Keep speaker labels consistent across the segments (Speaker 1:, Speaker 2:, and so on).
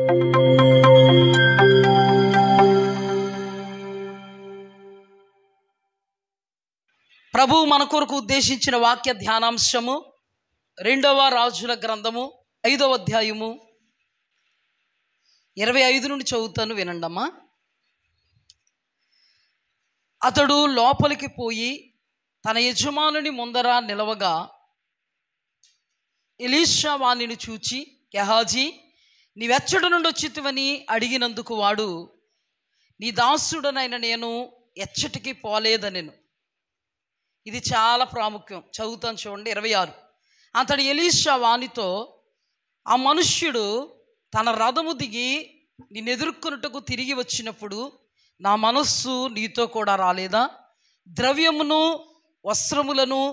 Speaker 1: ప్రభు మన కొరకు ఉద్దేశించిన వాక్య ధ్యానాంశము 2వ రాజుల గ్రంథము 5వ అధ్యాయము 25 నుండి చదువుతాను, వినండమ్మా. అతడు లోపలికి పోయి తన యజమానుని ముందర నిలవగా ఎలీషా వానిని చూచి, గెహాజీ, నీవెచ్చడి నుండి వచ్చితివని అడిగినందుకు వాడు, నీ దాసుడనైన నేను ఎచ్చటికి పోలేదనెను. ఇది చాలా ప్రాముఖ్యం, చదువుతాను చూడండి. 26. అతడు ఎలీషా వానితో, ఆ మనుష్యుడు తన రథము దిగి నిన్నెదుర్కొనుటకు తిరిగి వచ్చినప్పుడు నా మనస్సు నీతో కూడా రాలేదా? ద్రవ్యమును, వస్త్రములను,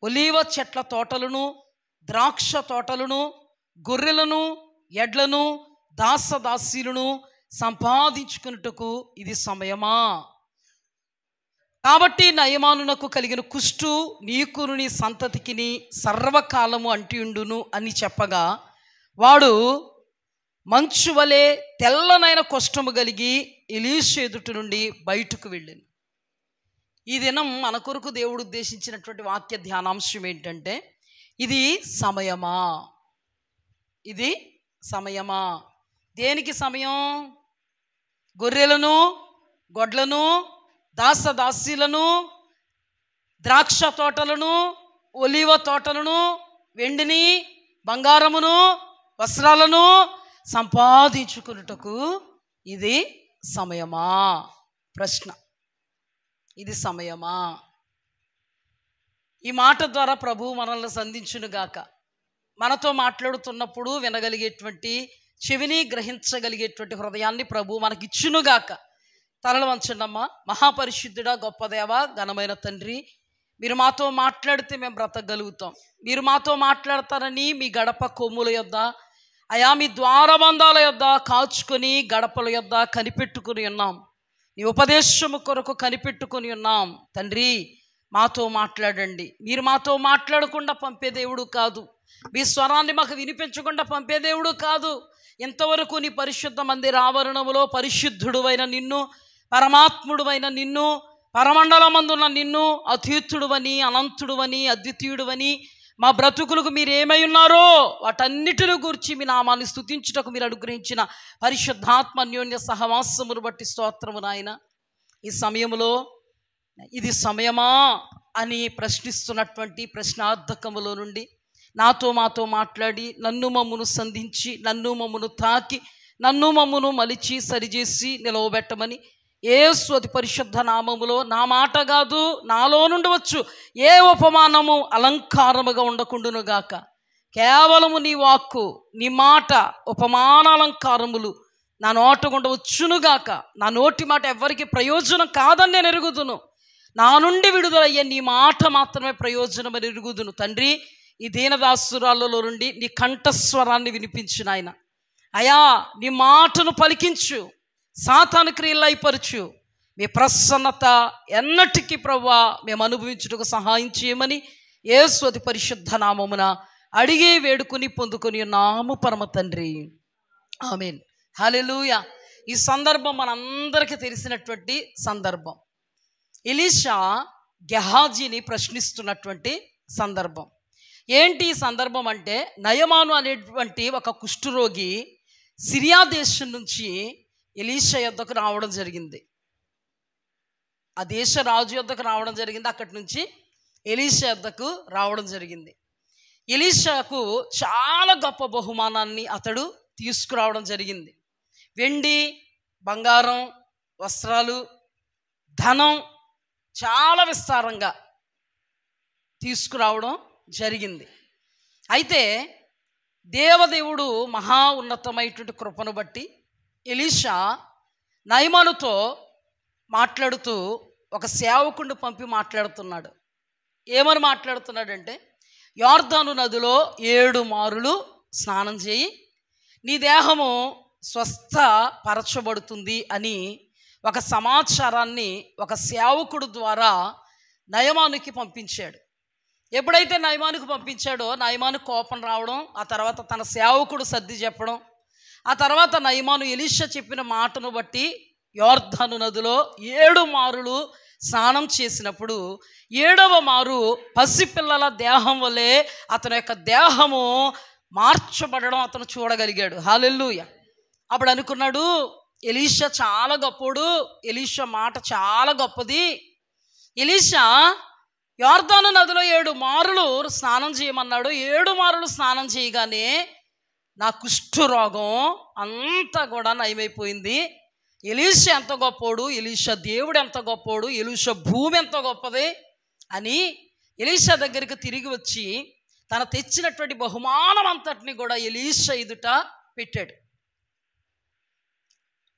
Speaker 1: ఒలీవ చెట్ల తోటలను, ద్రాక్ష తోటలను, గొర్రెలను, ఎడ్లను, దాసదాసీలను సంపాదించుకున్నట్టుకు ఇది సమయమా? కాబట్టి నయమానునకు కలిగిన కుష్టు నీకును నీ సంతతికిని సర్వకాలము అంటియుండును అని చెప్పగా, వాడు మంచు వలె తెల్లనైన కుష్ఠము కలిగి ఎలీషా ఎదుటి నుండి బయటకు వెళ్ళాను. ఈ దినం మన కొరకు దేవుడు ఉద్దేశించినటువంటి వాక్య ధ్యానాంశం ఏంటంటే, ఇది సమయమా? ఇది సమయమా? దేనికి సమయం? గొర్రెలను, గొడ్లను, దాసదాసీలను, ద్రాక్ష తోటలను, ఒలీవ తోటలను, వెండిని, బంగారమును, వస్త్రాలను సంపాదించుకున్నటకు ఇది సమయమా? ప్రశ్న. ఇది సమయమా? ఈ మాట ద్వారా ప్రభువు మనల్ని సంధించునుగాక. మనతో మాట్లాడుతున్నప్పుడు వినగలిగేటువంటి చెవిని గ్రహించగలిగేటువంటి హృదయాన్ని ప్రభువు మనకిచ్చునుగాక. తలలు వంచండమ్మా. మహాపరిశుద్ధుడా, గొప్ప దేవ, ఘనమైన తండ్రి, మీరు మాతో మాట్లాడితే మేము బ్రతకగలుగుతాం. మీరు మాతో మాట్లాడతారని మీ గడప కొమ్ముల యొద్ద, అయా మీ ద్వారబంధాల యొద్ద కాచుకొని, గడపల యొద్ద కనిపెట్టుకుని ఉన్నాం. నీ ఉపదేశము కొరకు కనిపెట్టుకుని ఉన్నాం. తండ్రి, మాతో మాట్లాడండి. మీరు మాతో మాట్లాడకుండా పంపే దేవుడు కాదు. మీ స్వరాన్ని మాకు వినిపించకుండా పంపే దేవుడు కాదు. ఇంతవరకు నీ పరిశుద్ధ మందిర ఆవరణములో పరిశుద్ధుడువైన నిన్ను, పరమాత్ముడువైన నిన్ను, పరమండలమందున్న నిన్ను అతీతుడువని, అనంతుడువని, అద్వితీయుడువని, మా బ్రతుకులకు మీరు ఏమై ఉన్నారో వాటన్నిటిని గురించి మీ నామాన్ని స్తుతించుటకు మీరు అనుగ్రహించిన పరిశుద్ధాత్మ అన్యోన్య సహవాసమును బట్టి స్తోత్రము నాయన. ఈ సమయంలో ఇది సమయమా అని ప్రశ్నిస్తున్నటువంటి ప్రశ్నార్థకములో నుండి మాతో మాట్లాడి, నన్ను మమ్మును సంధించి, నన్ను మమ్మును తాకి, నన్ను మమ్మును మలిచి సరిచేసి నిలవబెట్టమని యేసు అతి పరిశుద్ధ నామములో, నా మాట కాదు నాలో నుండి వచ్చు ఏ ఉపమానము అలంకారముగా ఉండకుండునుగాక. కేవలము నీ వాక్కు, నీ మాట ఉపమాన అలంకారములు నా నోట గుండా వచ్చునుగాక. నా నోటి మాట ఎవరికి ప్రయోజనం కాదని నేను ఎరుగుదును. నా నుండి విడుదలయ్యే నీ మాట మాత్రమే ప్రయోజనం అని ఎరుగుదును. తండ్రి, ఈ దీనదాసురాలలో నుండి నీ కంఠస్వరాన్ని వినిపించు నాయన. అయా, నీ మాటను పలికించు, సాతాను క్రియలు అయిపరచు. మీ ప్రసన్నత ఎన్నటికీ ప్రభువా మేము అనుభవించుటకు సహాయం చేయమని యేసు అతి పరిశుద్ధ నామమున అడిగి వేడుకొని పొందుకొని ఉన్నాము పరమ తండ్రి. ఆమేన్. హల్లెలూయా. ఈ సందర్భం మనందరికీ తెలిసినటువంటి సందర్భం. ఎలీషా గెహాజీని ప్రశ్నిస్తున్నటువంటి సందర్భం. ఏంటి ఈ సందర్భం అంటే, నయమాను అనేటువంటి ఒక కుష్ఠరోగి సిరియా దేశం నుంచి ఎలీషా యొద్దకు రావడం జరిగింది. ఆ దేశ రాజు యొద్దకు రావడం జరిగింది. అక్కడి నుంచి ఎలీషా యొద్దకు రావడం జరిగింది. ఎలీషాకు చాలా గొప్ప బహుమానాన్ని అతడు తీసుకురావడం జరిగింది. వెండి, బంగారం, వస్త్రాలు, ధనం చాలా విస్తారంగా తీసుకురావడం జరిగింది. అయితే దేవదేవుడు మహా ఉన్నతమైనటువంటి కృపను బట్టి ఎలీషా నయమానుతో మాట్లాడుతూ ఒక సేవకుడిని పంపి మాట్లాడుతున్నాడు. ఏమని మాట్లాడుతున్నాడంటే, యొర్దాను నదిలో 7 మారులు స్నానం చేయి, నీ దేహము స్వస్థపరచబడుతుంది అని ఒక సమాచారాన్ని ఒక సేవకుడు ద్వారా నయమానుకి పంపించాడు. ఎప్పుడైతే నయమానుకు పంపించాడో నయమాను కోపం రావడం, ఆ తర్వాత తన సేవకుడు సర్ది చెప్పడం, ఆ తర్వాత నయమాను ఎలీషా చెప్పిన మాటను బట్టి యోర్దాను నదిలో 7 మారులు స్నానం చేసినప్పుడు 7వ మారు పసిపిల్లల దేహం వలె అతని యొక్క దేహము మార్చబడడం అతను చూడగలిగాడు. హల్లెలూయా. అప్పుడు అనుకున్నాడు, ఎలీషా చాలా గొప్పోడు, ఎలీషా మాట చాలా గొప్పది. ఎలీషా యోర్దాను నదిలో 7 మారులు స్నానం చేయమన్నాడు. 7 మారులు స్నానం చేయగానే నా కుష్ఠు రోగం అంతా కూడా నయమైపోయింది. ఎలీషా ఎంత గొప్పోడు, ఎలీషా దేవుడు ఎంత గొప్పోడు, ఎలీషా భూమి ఎంత గొప్పది అని ఎలీషా దగ్గరికి తిరిగి వచ్చి తన తెచ్చినటువంటి బహుమానం అంతటిని కూడా ఎలీషా ఎదుట పెట్టాడు.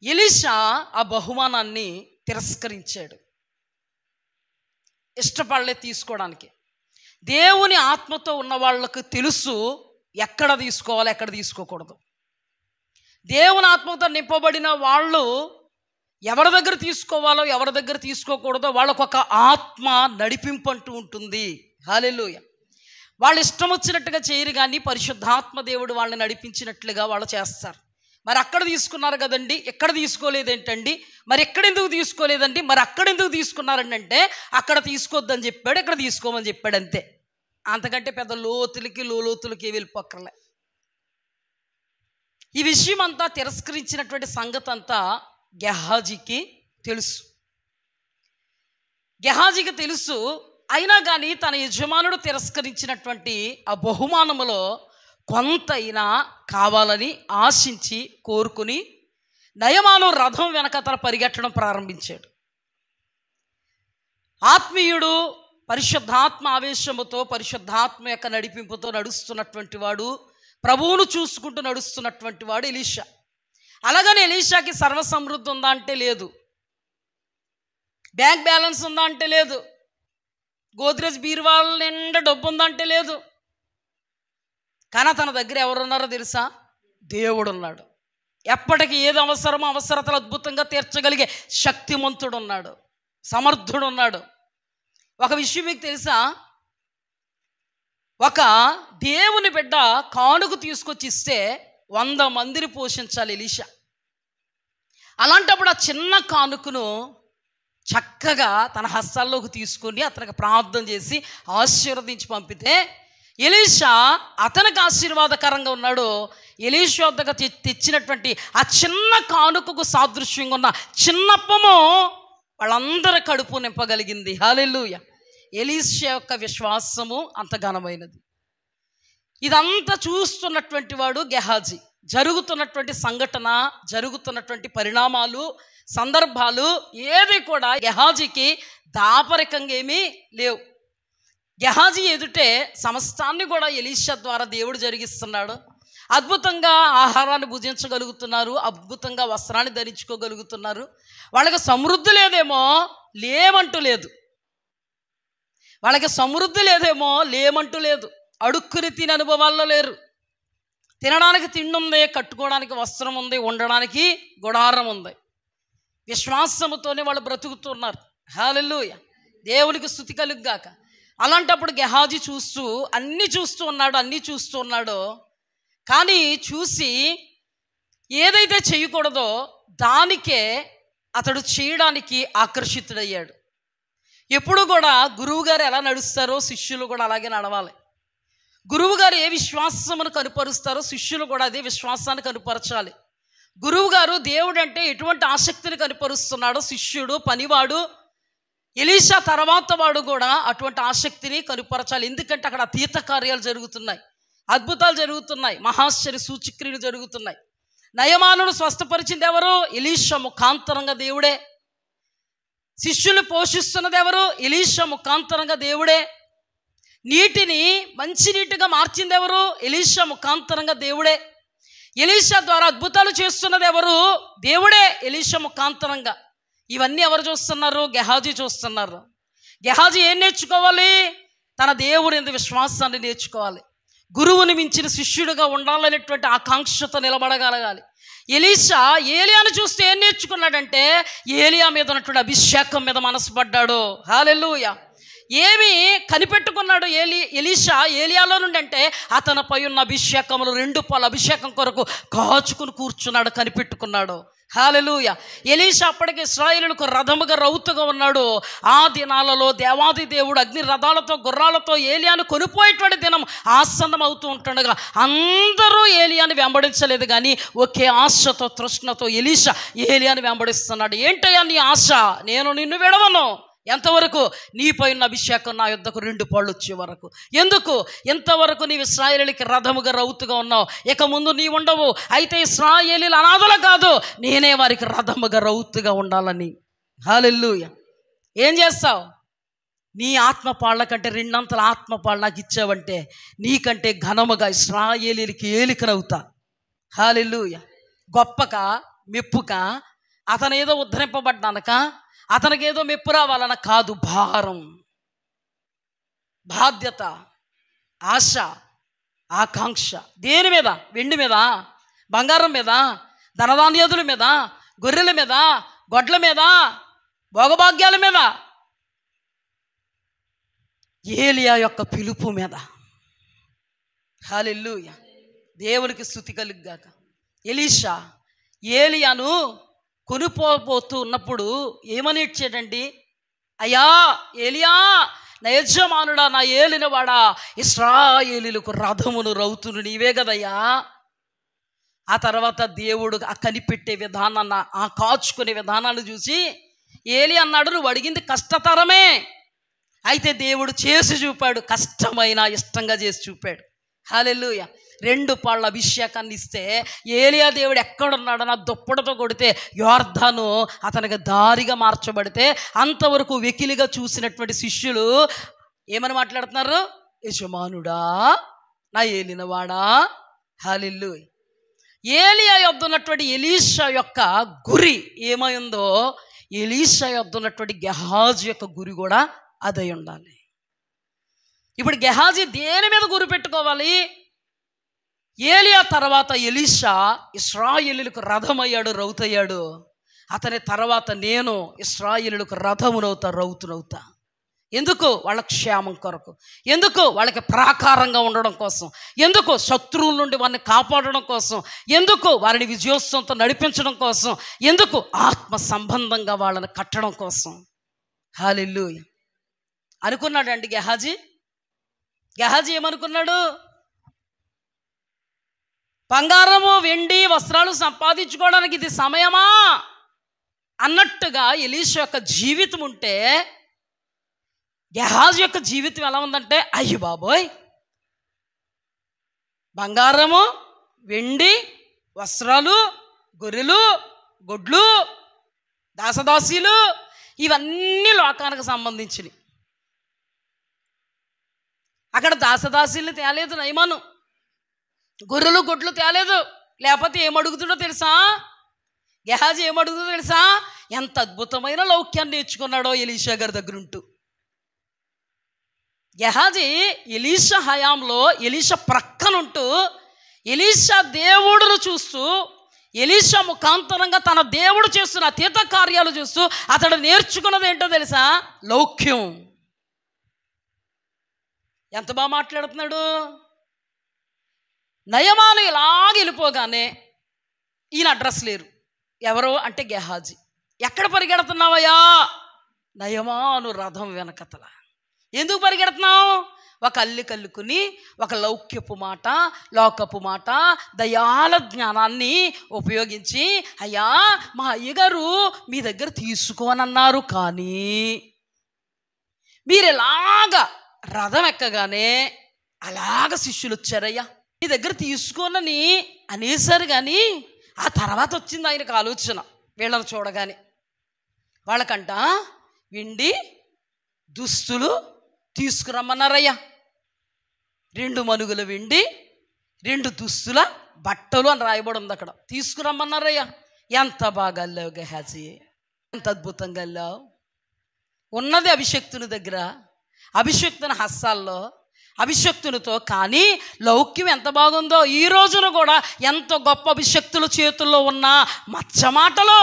Speaker 1: ఎలీషా ఆ బహుమానాన్ని తిరస్కరించాడు, ఇష్టపడలే తీసుకోవడానికి. దేవుని ఆత్మతో ఉన్న వాళ్ళకు తెలుసు ఎక్కడ తీసుకోవాలి, ఎక్కడ తీసుకోకూడదు. దేవుని ఆత్మతో నింపబడిన వాళ్ళు ఎవరి దగ్గర తీసుకోవాలో ఎవరి దగ్గర తీసుకోకూడదో వాళ్ళకు ఒక ఆత్మ నడిపింపు అంటూ ఉంటుంది. హల్లెలూయా. వాళ్ళు ఇష్టం వచ్చినట్టుగా చేయరు, కానీ పరిశుద్ధాత్మ దేవుడు వాళ్ళని నడిపించినట్లుగా వాళ్ళు చేస్తారు. మరి అక్కడ తీసుకున్నారు కదండి, ఎక్కడ తీసుకోలేదేంటండి, మరి ఎక్కడెందుకు తీసుకోలేదండి, మరి అక్కడెందుకు తీసుకున్నారండి అంటే అక్కడ తీసుకోవద్దని చెప్పాడు, ఇక్కడ తీసుకోమని చెప్పాడు, అంతే. అంతకంటే పెద్ద లోతులకి వెళ్ళిపోక్కర్లే. ఈ విషయం అంతా తిరస్కరించినటువంటి సంగతి అంతా గెహాజీకి తెలుసు. గెహాజీకి తెలుసు. అయినా కానీ తన యజమానుడు తిరస్కరించినటువంటి ఆ బహుమానములో కొంతైనా కావాలని ఆశించి కోరుకుని నయమాను రథం వెనకతల పరిగెట్టడం ప్రారంభించాడు. ఆత్మీయుడు పరిశుద్ధాత్మ ఆవేశముతో, పరిశుద్ధాత్మ యొక్క నడిపింపుతో నడుస్తున్నటువంటి వాడు, ప్రభువును చూసుకుంటూ నడుస్తున్నటువంటి వాడు ఎలీషా. అలాగని ఎలీషాకి సర్వసమృద్ధి ఉందా అంటే లేదు, బ్యాంక్ బ్యాలెన్స్ ఉందా అంటే లేదు, గోద్రేజ్ బీరువాల నిండా డబ్బు ఉందా అంటే లేదు. కానీ తన దగ్గర ఎవరున్నారో తెలుసా? దేవుడు ఉన్నాడు. ఎప్పటికీ ఏది అవసరమో అవసరతలు అద్భుతంగా తీర్చగలిగే శక్తిమంతుడు ఉన్నాడు, సమర్థుడు ఉన్నాడు. ఒక విషయం మీకు తెలుసా? ఒక దేవుని బిడ్డ కానుక తీసుకొచ్చి ఇస్తే 100 మందిని పోషించాలి ఎలీషా. అలాంటప్పుడు ఆ చిన్న కానుకను చక్కగా తన హస్తాల్లోకి తీసుకొని అతనికి ప్రార్థన చేసి ఆశీర్వదించి పంపితే ఎలీషా అతనికి ఆశీర్వాదకరంగా ఉన్నాడు. ఎలీషా వద్దకు తెచ్చినటువంటి ఆ చిన్న కానుకకు సాదృశ్యంగా ఉన్న చిన్నప్పము వాళ్ళందరి కడుపు నింపగలిగింది. హల్లెలూయా. ఎలీషా యొక్క విశ్వాసము అంత ఘనమైనది. ఇదంతా చూస్తున్నటువంటి వాడు గెహాజీ. జరుగుతున్నటువంటి సంఘటన, జరుగుతున్నటువంటి పరిణామాలు, సందర్భాలు ఏది కూడా గెహాజీకి దాపరికంగా ఏమీ లేవు. గెహాజీ ఎదుటే సమస్తాన్ని కూడా ఎలీషా ద్వారా దేవుడు జరిగిస్తున్నాడు. అద్భుతంగా ఆహారాన్ని భుజించగలుగుతున్నారు, అద్భుతంగా వస్త్రాన్ని ధరించుకోగలుగుతున్నారు. వాళ్ళకి సమృద్ధి లేదేమో, లేమంటూ లేదు. వాళ్ళకి సమృద్ధి లేదేమో, లేమంటూ లేదు. అడుక్కుని తినే అనుభవాల్లో లేరు. తినడానికి తిండి ఉంది, కట్టుకోవడానికి వస్త్రం ఉంది, ఉండడానికి గుడారం ఉంది. విశ్వాసముతోనే వాళ్ళు బ్రతుకుతున్నారు. హల్లెలూయా. దేవునికి స్తుతి కలుగుగాక. అలాంటప్పుడు గెహాజీ అన్నీ చూస్తూ ఉన్నాడో కానీ చూసి ఏదైతే చేయకూడదో దానికే అతడు చేయడానికి ఆకర్షితుడయ్యాడు. ఎప్పుడు కూడా గురువుగారు ఎలా నడుస్తారో శిష్యులు కూడా అలాగే నడవాలి. గురువుగారు ఏ విశ్వాసమును కనుపరుస్తారో శిష్యులు కూడా అదే విశ్వాసాన్ని కనుపరచాలి. గురువుగారు దేవుడు అంటే ఎటువంటి ఆసక్తిని కనుపరుస్తున్నాడో శిష్యుడు, పనివాడు, ఎలీషా తర్వాత వాడు కూడా అటువంటి ఆసక్తిని కనుపరచాలి. ఎందుకంటే అక్కడ అతీత కార్యాలు జరుగుతున్నాయి, అద్భుతాలు జరుగుతున్నాయి, మహాశ్చర్య సూచక్రియలు జరుగుతున్నాయి. నయమానును స్వస్థపరిచింది ఎవరు? ఎలీషా ముఖాంతరంగా దేవుడే. శిష్యులు పోషిస్తున్నది ఎవరు? ఎలీషా ముఖాంతరంగా దేవుడే. నీటిని మంచి నీటిగా మార్చింది ఎవరు? ఎలీషా ముఖాంతరంగా దేవుడే. ఎలీషా ద్వారా అద్భుతాలు చేస్తున్నది ఎవరు? దేవుడే, ఎలీషా ముఖాంతరంగా. ఇవన్నీ ఎవరు చూస్తున్నారు? గెహాజీ చూస్తున్నారు. గెహాజీ ఏం నేర్చుకోవాలి? తన దేవుని యందు విశ్వాసాన్ని నేర్చుకోవాలి. గురువుని మించిన శిష్యుడిగా ఉండాలనేటువంటి ఆకాంక్షతో నిలబడగలగాలి. ఎలీషా ఏలియాను చూస్తే ఏం నేర్చుకున్నాడంటే ఏలియా మీద ఉన్నటువంటి అభిషేకం మీద మనసు పడ్డాడు. హల్లెలూయా. ఏమి కనిపెట్టుకున్నాడు ఎలీషా ఏలియాలో నుండి అంటే అతనిపై ఉన్న అభిషేకములు 2 పాల అభిషేకం కొరకు కాచుకుని కూర్చున్నాడు, కనిపెట్టుకున్నాడు. హల్లెలూయా. ఎలీషా అప్పటికి ఇశ్రాయేలులకు రథముగా రౌతుగా ఉన్నాడు. ఆ దినాలలో దేవాది దేవుడు అగ్ని రథాలతో గుర్రాలతో ఏలియాను కొనిపోయేటువంటి దినం ఆసన్నం అవుతూ ఉంటుండగా అందరూ ఏలియాని వెంబడించలేదు, కానీ ఒకే ఆశతో తృష్ణతో ఎలీషా ఏలియాని వెంబడిస్తున్నాడు. ఏంటయ్యా నీ ఆశ? నేను నిన్ను విడవను. ఎంతవరకు? నీపై ఉన్న అభిషేకం నా యుద్ధకు 2 పాళ్ళు వచ్చే వరకు. ఎందుకు? ఇంతవరకు నీవు ఇశ్రాయేలుకి రథముగా రౌతుగా ఉన్నావు, ఇక ముందు నీ ఉండవు. అయితే ఇశ్రాయేలీలు అనాథలు కాదు, నేనే వారికి రథముగా రౌతుగా ఉండాలని. హల్లెలూయా. ఏం చేస్తావు? నీ ఆత్మపాళ్ళ కంటే 2 అంతల ఆత్మపాళ్ళు నాకు ఇచ్చావంటే నీకంటే ఘనముగా ఇశ్రాయేలీలకి ఏలికనవుతా. హల్లెలూయా. గొప్పక మెప్పుక అతనేదో ఉద్ధరింపబడ్డానక అతనికేదో మెప్పు రావాలన్న కాదు. భారం, బాధ్యత, ఆశ, ఆకాంక్ష. దేని మీద? వెండి మీద, బంగారం మీద, ధనధాన్యాదుల మీద, గొర్రెల మీద, గొడ్ల మీద, భోగభాగ్యాల మీద, ఏలియా యొక్క పిలుపు మీద. హల్లెలూయా. దేవునికి స్తుతి కలుగుగాక. ఎలీషా ఏలియాను కొనిపోతూ ఉన్నప్పుడు ఏమని ఇచ్చాడండి? అయ్యా ఏలియా, నా యజమానుడా, నా ఏలినవాడా, ఇశ్రాయేలీలకు రథమును రౌతును నీవే కదయ్యా. ఆ తర్వాత దేవుడు ఆ కనిపెట్టే విధానాన్ని, ఆ కాచుకునే విధానాన్ని చూసి ఏలి అన్నాడు, నువ్వు అడిగింది కష్టతరమే. అయితే దేవుడు చేసి చూపాడు, కష్టమైన ఇష్టంగా చేసి చూపాడు. హల్లెలూయా. 2 పాళ్ళ అభిషేకాన్ని ఇస్తే ఏలియా దేవుడు ఎక్కడున్నాడో నా దుప్పటితో కొడితే యోర్దాను అతనికి దారిగా మార్చబడితే అంతవరకు వెకిలిగా చూసినటువంటి శిష్యులు ఏమని మాట్లాడుతున్నారు? యజమానుడా, నా ఏలినవాడా. హల్లెలూయా. ఏలియా యొద్ద ఉన్నటువంటి ఎలీషా యొక్క గురి ఏమైందో ఎలీషా యొద్ద ఉన్నటువంటి గెహాజీ యొక్క గురి కూడా అదై ఉండాలి. ఇప్పుడు గెహాజీ దేని మీద గురి పెట్టుకోవాలి? ఏలియా తర్వాత ఎలీషా ఇశ్రాయేలీలకు రథమయ్యాడు, రౌతయ్యాడు. అతని తర్వాత నేను ఇశ్రాయేలీలకు రథమునవుతా, రౌతునవుతా. ఎందుకు? వాళ్ళ క్షేమం కొరకు. ఎందుకు? వాళ్ళకి ప్రాకారంగా ఉండడం కోసం. ఎందుకు? శత్రువుల నుండి వారిని కాపాడడం కోసం. ఎందుకు? వారిని విజయోత్సవంతో నడిపించడం కోసం. ఎందుకు? ఆత్మ సంబంధంగా వాళ్ళని కట్టడం కోసం. హల్లెలూయా. అనుకున్నాడండి గెహాజీ. గెహాజీ ఏమనుకున్నాడు? బంగారము, వెండి, వస్త్రాలు సంపాదించుకోవడానికి ఇది సమయమా అన్నట్టుగా ఎలీషా యొక్క జీవితం ఉంటే గెహాజీ యొక్క జీవితం ఎలా ఉందంటే, అయ్యి బాబోయ్, బంగారము, వెండి, వస్త్రాలు, గొర్రెలు, గొడ్లు, దాసదాసీలు, ఇవన్నీ లోకానికి సంబంధించినవి. అక్కడ దాసదాసీలు తేలేదు నయమాను, గొర్రెలు గొడ్లు తేలేదు. లేకపోతే ఏమడుగుతుండో తెలుసా? గెహాజీ ఏమడుగుతుందో తెలుసా? ఎంత అద్భుతమైన లౌక్యాన్ని నేర్చుకున్నాడో ఎలీషా గారి దగ్గర ఉంటూ. గెహాజీ ఎలీషా హయాంలో ఎలీషా ప్రక్కనుంటూ ఎలీషా దేవుడును చూస్తూ ఎలీషా ముఖాంతరంగా తన దేవుడు చేస్తున్న అతీత కార్యాలు చూస్తూ అతడు నేర్చుకున్నది ఏంటో తెలుసా? లౌక్యం. ఎంత బాగా మాట్లాడుతున్నాడు. నయమాను ఇలాగ వెళ్ళిపోగానే ఈయన అడ్రస్ లేరు. ఎవరు అంటే గెహాజీ. ఎక్కడ పరిగెడుతున్నావయ్యా? నయమాను రథం వెనకతల. ఎందుకు పరిగెడుతున్నావు? ఒక అల్లికల్లుకుని ఒక లౌక్యపు మాట, లోకపు మాట, దయాల జ్ఞానాన్ని ఉపయోగించి, అయ్యా మా అయ్యగారు మీ దగ్గర తీసుకోనన్నారు, కానీ మీరు ఎలాగా రథం ఎక్కగానే అలాగ శిష్యులు వచ్చారయ్యా, మీ దగ్గర తీసుకోనని అనేసారు. కానీ ఆ తర్వాత వచ్చింది ఆయనకు ఆలోచన. వీళ్ళని చూడగానే వాళ్ళకంట వెండి దుస్తులు తీసుకురమ్మన్నారయ్యా. 2 మనుగుల వెండి, 2 దుస్తుల బట్టలు అని రాయబడి ఉంది అక్కడ. తీసుకురమ్మన్నారయ్యా. ఎంత బాగా వెళ్ళావు గెహాజీ, ఎంత అద్భుతంగా వెళ్ళావు. ఉన్నది అభిషక్తుని దగ్గర, అభిషక్తుని హస్తాల్లో, అభిషక్తునితో. కానీ లౌక్యం ఎంత బాగుందో. ఈ రోజున కూడా ఎంత గొప్ప అభిషక్తుల చేతుల్లో ఉన్న మచ్చ మాటలు,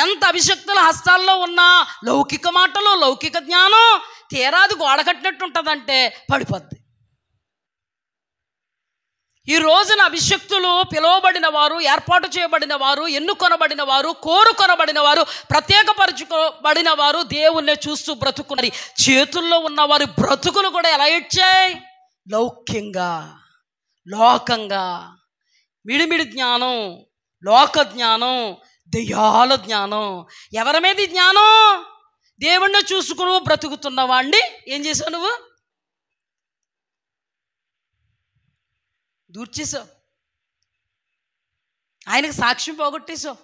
Speaker 1: ఎంత అభిషక్తుల హస్తాల్లో ఉన్న లౌకిక మాటలు, లౌకిక జ్ఞానం తీరాది గోడ కట్టినట్టు ఉంటుందంటే పడిపోద్ది. ఈ రోజున అభిషక్తులు పిలువబడిన వారు, ఏర్పాటు చేయబడిన వారు, ఎన్నుకొనబడిన వారు, కోరుకొనబడిన వారు, ప్రత్యేకపరచుకోబడిన వారు దేవుణ్ణి చూస్తూ బ్రతుకున్నారు. చేతుల్లో ఉన్న వారి బ్రతుకులు కూడా ఎలా ఇచ్చాయి? లౌక్యంగా, లోకంగా, మిడిమిడి జ్ఞానం, లోక జ్ఞానం, దయ్యాల జ్ఞానం. ఎవరి మీద జ్ఞానం? దేవుణ్ణి చూసుకుని బ్రతుకుతున్నవాడిని ఏం చేసావు? నువ్వు దూర్చేసావు, ఆయనకు సాక్ష్యం పోగొట్టేసావు.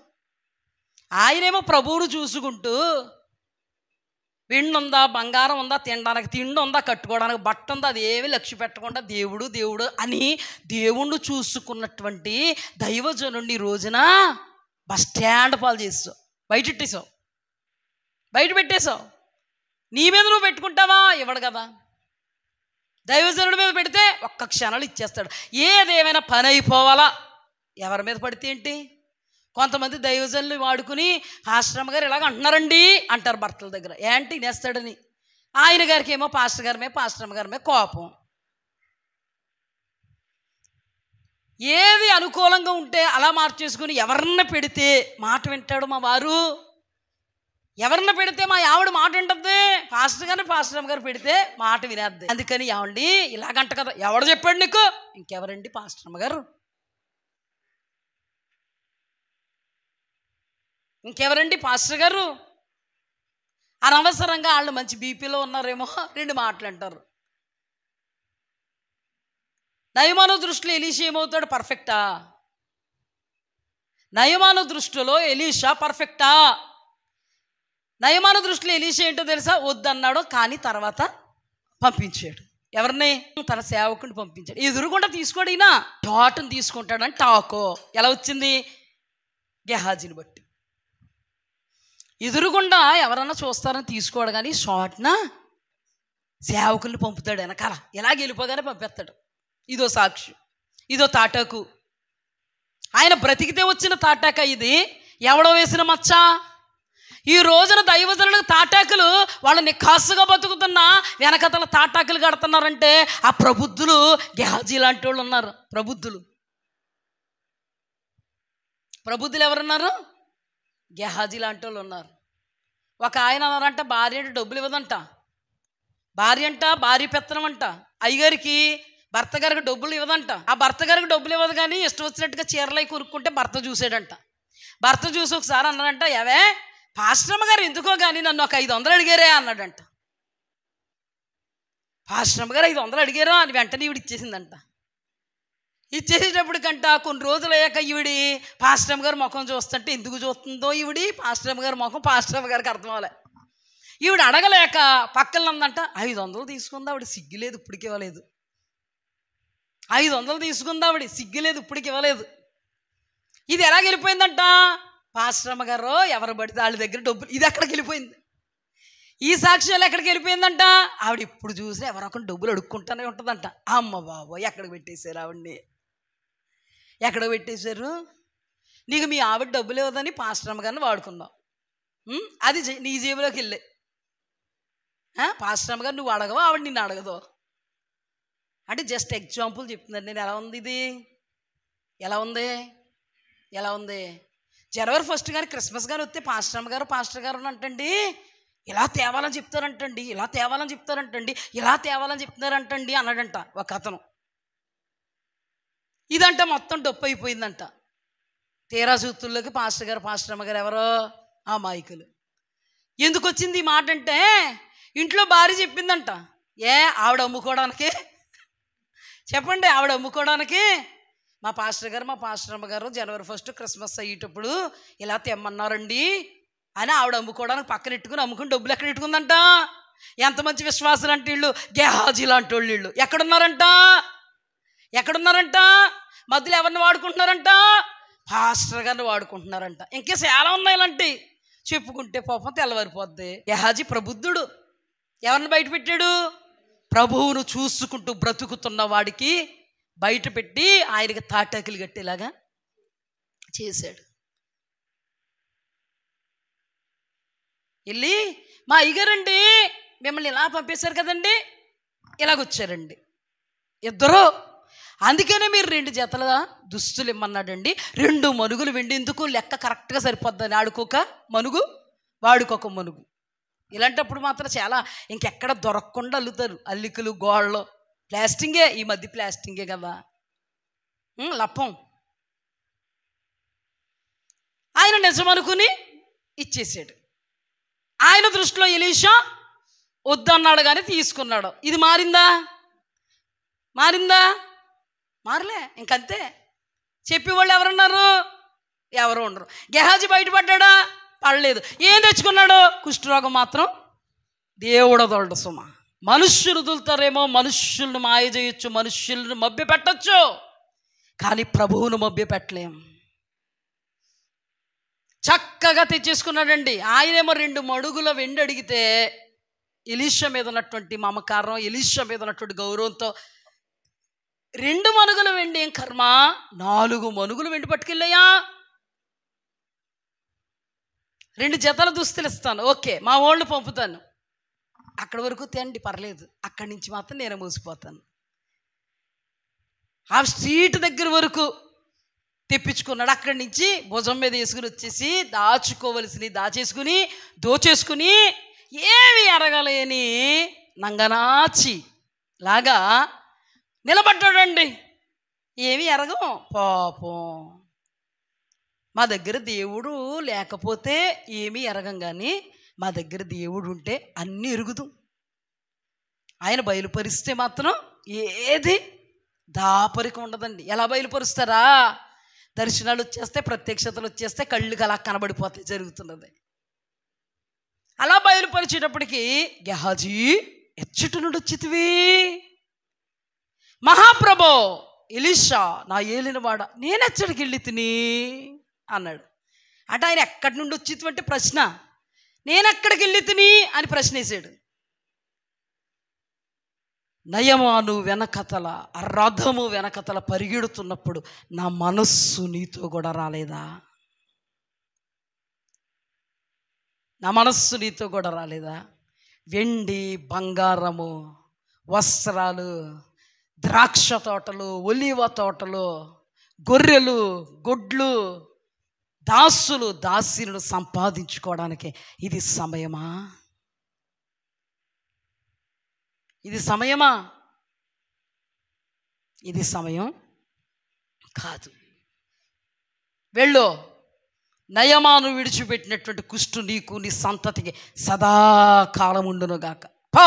Speaker 1: ఆయనేమో ప్రభువును చూసుకుంటూ వెండి ఉందా, బంగారం ఉందా, తినడానికి తిండి ఉందా, కట్టుకోవడానికి బట్ట ఉందా, అది ఏమీ లక్ష్య పెట్టకుండా దేవుడు దేవుడు అని దేవుణ్ణి చూసుకున్నటువంటి దైవజనుడిని ఈ రోజున బస్ స్టాండ్ పాలు చేసావు, బయటెట్టేసావు, బయట పెట్టేశావు. నీ మీద నువ్వు పెట్టుకుంటావా? ఇవ్వడు కదా. దైవజనుడి మీద పెడితే ఒక్క క్షణాలు ఇచ్చేస్తాడు. ఏదేమైనా పని అయిపోవాలా. ఎవరి మీద పడితే ఏంటి? కొంతమంది దైవజనులు వాడుకుని పాస్టరమ్మ గారు ఇలాగ అంటున్నారండి అంటారు భర్తల దగ్గర. ఏంటి నేస్తాడని. ఆయన గారికి ఏమో పాస్టర్ గారి మీద, పాస్టరమ్మ గారి మీద కోపం. ఏది అనుకూలంగా ఉంటే అలా మార్చేసుకుని ఎవరిని పెడితే మాట వింటాడు మా వారు, ఎవరిని పెడితే మా ఆవిడ మాట వింటుంది. పాస్టర్ గారిని, పాస్టరమ్మ గారు పెడితే మాట వినేద్ది. అందుకని ఏమండి ఇలాగంట కదా. ఎవడు చెప్పాడు నీకు? ఇంకెవరండి? పాస్టరమ్మ గారు. ఇంకెవరండి? పాస్టర్ గారు. అనవసరంగా వాళ్ళు మంచి బీపీలో ఉన్నారేమో 2 మాటలు అంటారు. నయమాను దృష్టిలో ఎలీషా ఏమవుతాడు? పర్ఫెక్టా? నయమాను దృష్టిలో ఎలీషా పర్ఫెక్టా? నయమాను దృష్టిలో ఎలీషా ఏంటో తెలుసా? వద్దన్నాడు, కానీ తర్వాత పంపించాడు. ఎవరిని? తన సేవకుని పంపించాడు. ఎదురుగుండా తీసుకోడు. ఈయన టాటును తీసుకుంటాడని టాకో ఎలా వచ్చింది? గెహాజీని బట్టి. ఎదురుగుండా ఎవరన్నా చూస్తారని తీసుకోడు, కానీ షాట్న సేవకుల్ని పంపుతాడు వెనకాల. ఎలా గెలిపోగానే పంపిస్తాడు. ఇదో సాక్షి, ఇదో తాటాకు. ఆయన బ్రతికితే వచ్చిన తాటాక ఇది. ఎవడో వేసిన మచ్చ. ఈ రోజున దైవజనులకు తాటాకులు వాళ్ళు నిఖాసుగా బతుకుతున్నా వెనకతల తాటాకులు కడుతున్నారంటే ఆ ప్రబుద్ధులు గెహాజీ లాంటి వాళ్ళు ఉన్నారు. ప్రబుద్ధులు ఎవరున్నారు? గెహాజీ లాంటి వాళ్ళు ఉన్నారు. ఒక ఆయన అన్నారంట, భార్య అంటే డబ్బులు ఇవ్వదంట. భార్య పెత్తనం అంట. అయ్యగారికి భర్త గారికి డబ్బులు ఇవ్వదంట. ఆ భర్త గారికి డబ్బులు ఇవ్వదు, కానీ ఇష్టం వచ్చినట్టుగా చీరలై కొనుక్కుంటే భర్త చూసాడంట. భర్త చూసి ఒకసారి అన్నాడంట, ఏవే పాస్టరమ్మ గారు ఎందుకో కానీ నన్ను ఒక 500 అడిగారే అన్నాడంట. పాస్టరమ్మ గారు 500 అడిగారా అని వెంటనే ఈవిడ ఇచ్చేసిందంట. ఇచ్చేసేటప్పటికంట కొన్ని రోజులు అయ్యాక ఈవిడి పాస్టరమ్మ గారు ముఖం చూస్తుంటే ఎందుకు చూస్తుందో ఈవిడి పాస్టరమ్మ గారి ముఖం పాస్టరమ్మ గారికి అర్థం అవ్వలే. ఈవిడ అడగలేక పక్కన ఉందంట, 500 తీసుకుందా ఆవిడ, సిగ్గులేదు ఇప్పటికి ఇవ్వలేదు. 500 తీసుకుందా ఆవిడ, సిగ్గులేదు ఇప్పటికి ఇవ్వలేదు. ఇది ఎలా వెళ్ళిపోయిందంట? పాస్టరమ్మ గారు ఎవరు పడితే వాళ్ళ దగ్గర డబ్బులు, ఇది ఎక్కడికి వెళ్ళిపోయింది. ఈ సాక్ష్యాలు ఎక్కడికి వెళ్ళిపోయిందంట? ఆవిడ ఇప్పుడు చూసినా ఎవరొకరు డబ్బులు అడుక్కుంటూనే ఉంటుందంట. అమ్మ బాబోయ్, ఎక్కడికి పెట్టేశారు ఆవిడ్ని, ఎక్కడ పెట్టేశారు? నీకు మీ ఆవిడ డబ్బులు ఇవ్వదని పాస్టరమ్మ గారిని వాడుకుందాం. అది నీ జేబులోకి వెళ్ళే. పాస్టరమ్మ గారు నువ్వు అడగవా, ఆవిడ నిన్ను అడగదు. అంటే జస్ట్ ఎగ్జాంపుల్ చెప్తున్నాను నేను. ఎలా ఉంది ఇది? ఎలా ఉంది? జనవరి 1 కానీ క్రిస్మస్ కానీ వస్తే పాస్టర్ గారు అంటండి ఇలా తేవాలని చెప్తారంటండి, ఇలా తేవాలని చెప్తున్నారంటండి అన్నాడంట ఒక అతను. ఇదంట మొత్తం డొప్పు అయిపోయిందంట. తీరా చూతుల్లోకి పాస్టరమ్మ గారు ఎవరో అమాయకులు. ఎందుకు వచ్చింది ఈ మాట అంటే, ఇంట్లో భార్య చెప్పిందంట. ఆవిడ అమ్ముకోవడానికి? చెప్పండి, ఆవిడ అమ్ముకోవడానికి మా పాస్టరమ్మ గారు జనవరి 1 క్రిస్మస్ అయ్యేటప్పుడు ఇలా తెమ్మన్నారండి అని ఆవిడ అమ్ముకోవడానికి పక్కన ఎట్టుకుని అమ్ముకుని డబ్బులు ఎక్కడ ఎట్టుకుందంట? ఎంత మంచి విశ్వాసులు అంటే వీళ్ళు, గెహాజీ లాంటి వాళ్ళు. వీళ్ళు ఎక్కడున్నారంట? మధ్యలో ఎవరిని వాడుకుంటున్నారంట? పాస్టర్ గారిని వాడుకుంటున్నారంట. ఇంకా చాలా ఉన్నాయి ఇలాంటి, చెప్పుకుంటే పాపం తెల్లవారిపోద్ది. గెహాజీ ప్రబుద్ధుడు. ఎవరిని బయట పెట్టాడు? ప్రభువును చూసుకుంటూ బ్రతుకుతున్న వాడికి బయట పెట్టి ఆయనకి తాటాకులు కట్టేలాగా చేశాడు. వెళ్ళి మా అయ్యగారండి మిమ్మల్ని ఇలా పంపేశారు కదండి, ఇలాగొచ్చారండి ఇద్దరు, అందుకనే మీరు 2 జతల దుస్తులు ఇమ్మన్నాడండి. 2 మనుగులు వెండి, ఎందుకు లెక్క కరెక్ట్గా సరిపోద్దని, ఆడుకోక మనుగు వాడుకోక మనుగు. ఇలాంటప్పుడు మాత్రం చాలా ఇంకెక్కడ దొరకకుండా అల్లుతారు అల్లికలు గోళ్ళలో. ప్లాస్టింగే, ఈ మధ్య ప్లాస్టింగే కదా లప్పం. ఆయన నిజమనుకుని ఇచ్చేసాడు. ఆయన దృష్టిలో ఎలీషా వద్దన్నాడు కానీ తీసుకున్నాడు. ఇది మారిందా? మారలే. ఇంకంతే. చెప్పేవాళ్ళు ఎవరున్నారు? ఎవరు ఉండరు. గెహాజీ బయటపడ్డా? పడలేదు. ఏం తెచ్చుకున్నాడు? కుష్ఠరోగం మాత్రం దేవుడు వదలడు సుమ. మనుష్యులు వదులుతారేమో, మనుష్యులను మాయ చేయొచ్చు, మనుష్యులను మభ్య పెట్టచ్చు, కానీ ప్రభువును మభ్య పెట్టలేం. చక్కగా తెచ్చేసుకున్నాడండి. ఆయనేమో 2 మడుగుల వెండి అడిగితే ఎలీషా మీద ఉన్నటువంటి మమకారం, ఎలీషా మీద ఉన్నటువంటి గౌరవంతో 2 మనుగుల వెండి ఏం కర్మ, 4 మనుగులు వెండి పట్టుకెళ్ళాయా. 2 జతల దుస్తులు ఇస్తాను, ఓకే, మా వాళ్ళు పంపుతాను, అక్కడి వరకు తేండి పర్లేదు, అక్కడి నుంచి మాత్రం నేను మోసిపోతాను. ఆ స్ట్రీట్ దగ్గర వరకు తెప్పించుకున్నాడు. అక్కడి నుంచి భుజం మీద వేసుకుని వచ్చేసి దాచుకోవలసినవి దాచేసుకుని దోచేసుకుని ఏమి అరగలేని నంగనాచి లాగా నిలబడ్డాడండి. ఏమి ఎరగం పాపం. మా దగ్గర దేవుడు లేకపోతే ఏమీ ఎరగం, కానీ మా దగ్గర దేవుడు ఉంటే అన్నీ ఎరుగుదు. ఆయన బయలుపరిస్తే మాత్రం ఏది దాపరిక ఉండదండి. ఎలా బయలుపరుస్తారా? దర్శనాలు వచ్చేస్తే, ప్రత్యక్షతలు వచ్చేస్తే కళ్ళుకి అలా కనబడిపోతాయి, జరుగుతున్నది. అలా బయలుపరిచేటప్పటికి గెహాజీ ఎచ్చటి నుండి వచ్చితివి మహాప్రభో, ఎలీషా నా ఏలినవాడ, నేనెచ్చడికి వెళ్ళి తిని అన్నాడు. అంటే ఆయన ఎక్కడి నుండి వచ్చిందంటే ప్రశ్న, నేనెక్కడికి వెళ్ళి తిని అని ప్రశ్న వేసాడు. నయమాను వెనకతల, ఆ రథము వెనకతల పరిగెడుతున్నప్పుడు నా మనస్సు నీతో కూడా రాలేదా? నా మనస్సు నీతో కూడా రాలేదా? వెండి బంగారము, వస్త్రాలు, ద్రాక్ష తోటలు, ఒలీవ తోటలు, గొర్రెలు, గొడ్లు, దాసులు, దాసీలను సంపాదించుకోవడానికి ఇది సమయమా? ఇది సమయమా? ఇది సమయం కాదు. వెళ్ళు, నయమాను విడిచిపెట్టినటువంటి కుష్టు నీకు నీ సంతతికి సదాకాలం ఉండునుగాక. పో.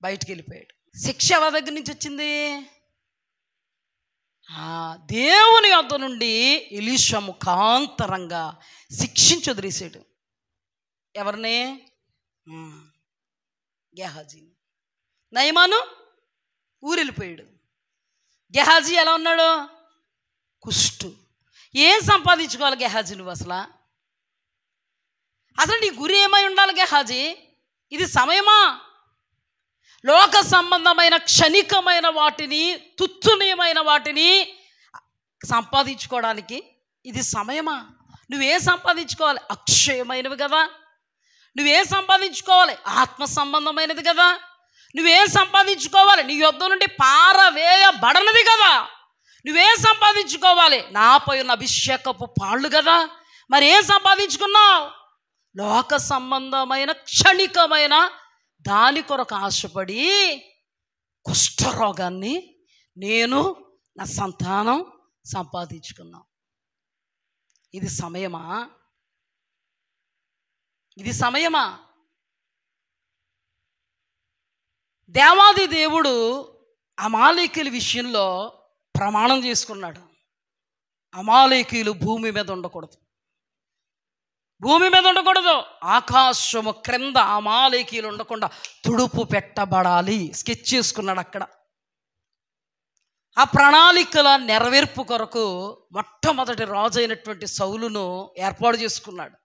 Speaker 1: బయటికి వెళ్ళిపోయాడు. శిక్ష ఎవరి దగ్గర నుంచి వచ్చింది? దేవుని యొద్ద నుండి ఎలీషా ముఖాంతరంగా శిక్షించి వదిలేసాడు. ఎవరిని? గెహాజీ. నయమాను ఊరెళ్ళిపోయాడు. గెహాజీ ఎలా ఉన్నాడు? కుష్టు. ఏం సంపాదించుకోవాలి గెహాజీ నువ్వు? అసలు నీ గురి ఏమై ఉండాలి గెహాజీ? ఇది సమయమా? లోక సంబంధమైన క్షణికమైన వాటిని, తుత్తునీయమైన వాటిని సంపాదించుకోవడానికి ఇది సమయమా? నువ్వేం సంపాదించుకోవాలి? అక్షయమైనవి కదా. నువ్వేం సంపాదించుకోవాలి? ఆత్మ సంబంధమైనది కదా. నువ్వేం సంపాదించుకోవాలి? నీ యొద్ద నుండి పారవేయబడనది కదా. నువ్వేం సంపాదించుకోవాలి? నాపై ఉన్న అభిషేకపు పాళ్ళు కదా. మరి ఏం సంపాదించుకున్నావు? లోక సంబంధమైన క్షణికమైన దాని కొరకు ఆశపడి కుష్ఠరోగాన్ని నేను, నా సంతానం సంపాదించుకున్నాం. ఇది సమయమా? ఇది సమయమా? దేవాది దేవుడు అమాలేకీయుల విషయంలో ప్రమాణం చేసుకున్నాడు. అమాలేకీయులు భూమి మీద ఉండకూడదు, భూమి మీద ఉండకూడదు. ఆకాశము క్రింద అమాలేకీయులు ఉండకుండా తుడుపు పెట్టబడాలి. స్కెచ్ చేసుకున్నాడు అక్కడ. ఆ ప్రణాళికల నెరవేర్పు కొరకు మొట్టమొదటి రాజు అయినటువంటి సౌలును ఏర్పాటు చేసుకున్నాడు.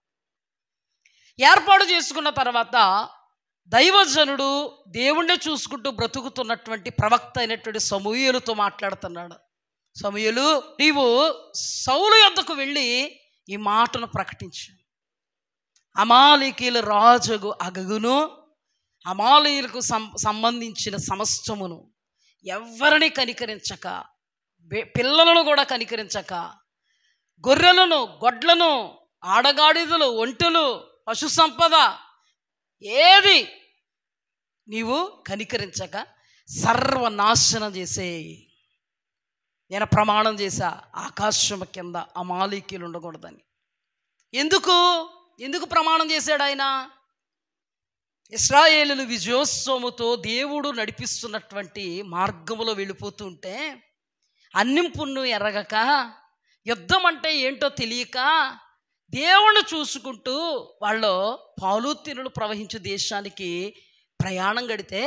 Speaker 1: ఏర్పాటు చేసుకున్న తర్వాత దైవజనుడు దేవుణ్ణి చూసుకుంటూ బ్రతుకుతున్నటువంటి ప్రవక్త అయినటువంటి సమూయేలుతో మాట్లాడుతున్నాడు. సమూయేలు, నీవు సౌలు యొద్దకు వెళ్ళి ఈ మాటను ప్రకటించు. అమాలేకీల రాజుగు అగగును అమాలేయులకు సంబంధించిన సమస్తమును ఎవరిని కనికరించక, పిల్లలను కూడా కనికరించక, గొర్రెలను, గొడ్లను, ఆడగాడిదలు, ఒంటెలు, పశు సంపద ఏది నీవు కనికరించక సర్వనాశనం చేసేయి. నేను ప్రమాణం చేశా, ఆకాశం కింద అమాలేకీలు ఉండకూడదని. ఎందుకు ప్రమాణం చేశాడు ఆయన? ఇశ్రాయేలులు విజయోత్సవముతో దేవుడు నడిపిస్తున్నటువంటి మార్గములో వెళ్ళిపోతూ ఉంటే అన్నం పున్ను ఎరగక, యుద్ధం అంటే ఏంటో తెలియక, దేవుణ్ణి చూసుకుంటూ వాళ్ళు పాలుతీనులు ప్రవహించే దేశానికి ప్రయాణం గడితే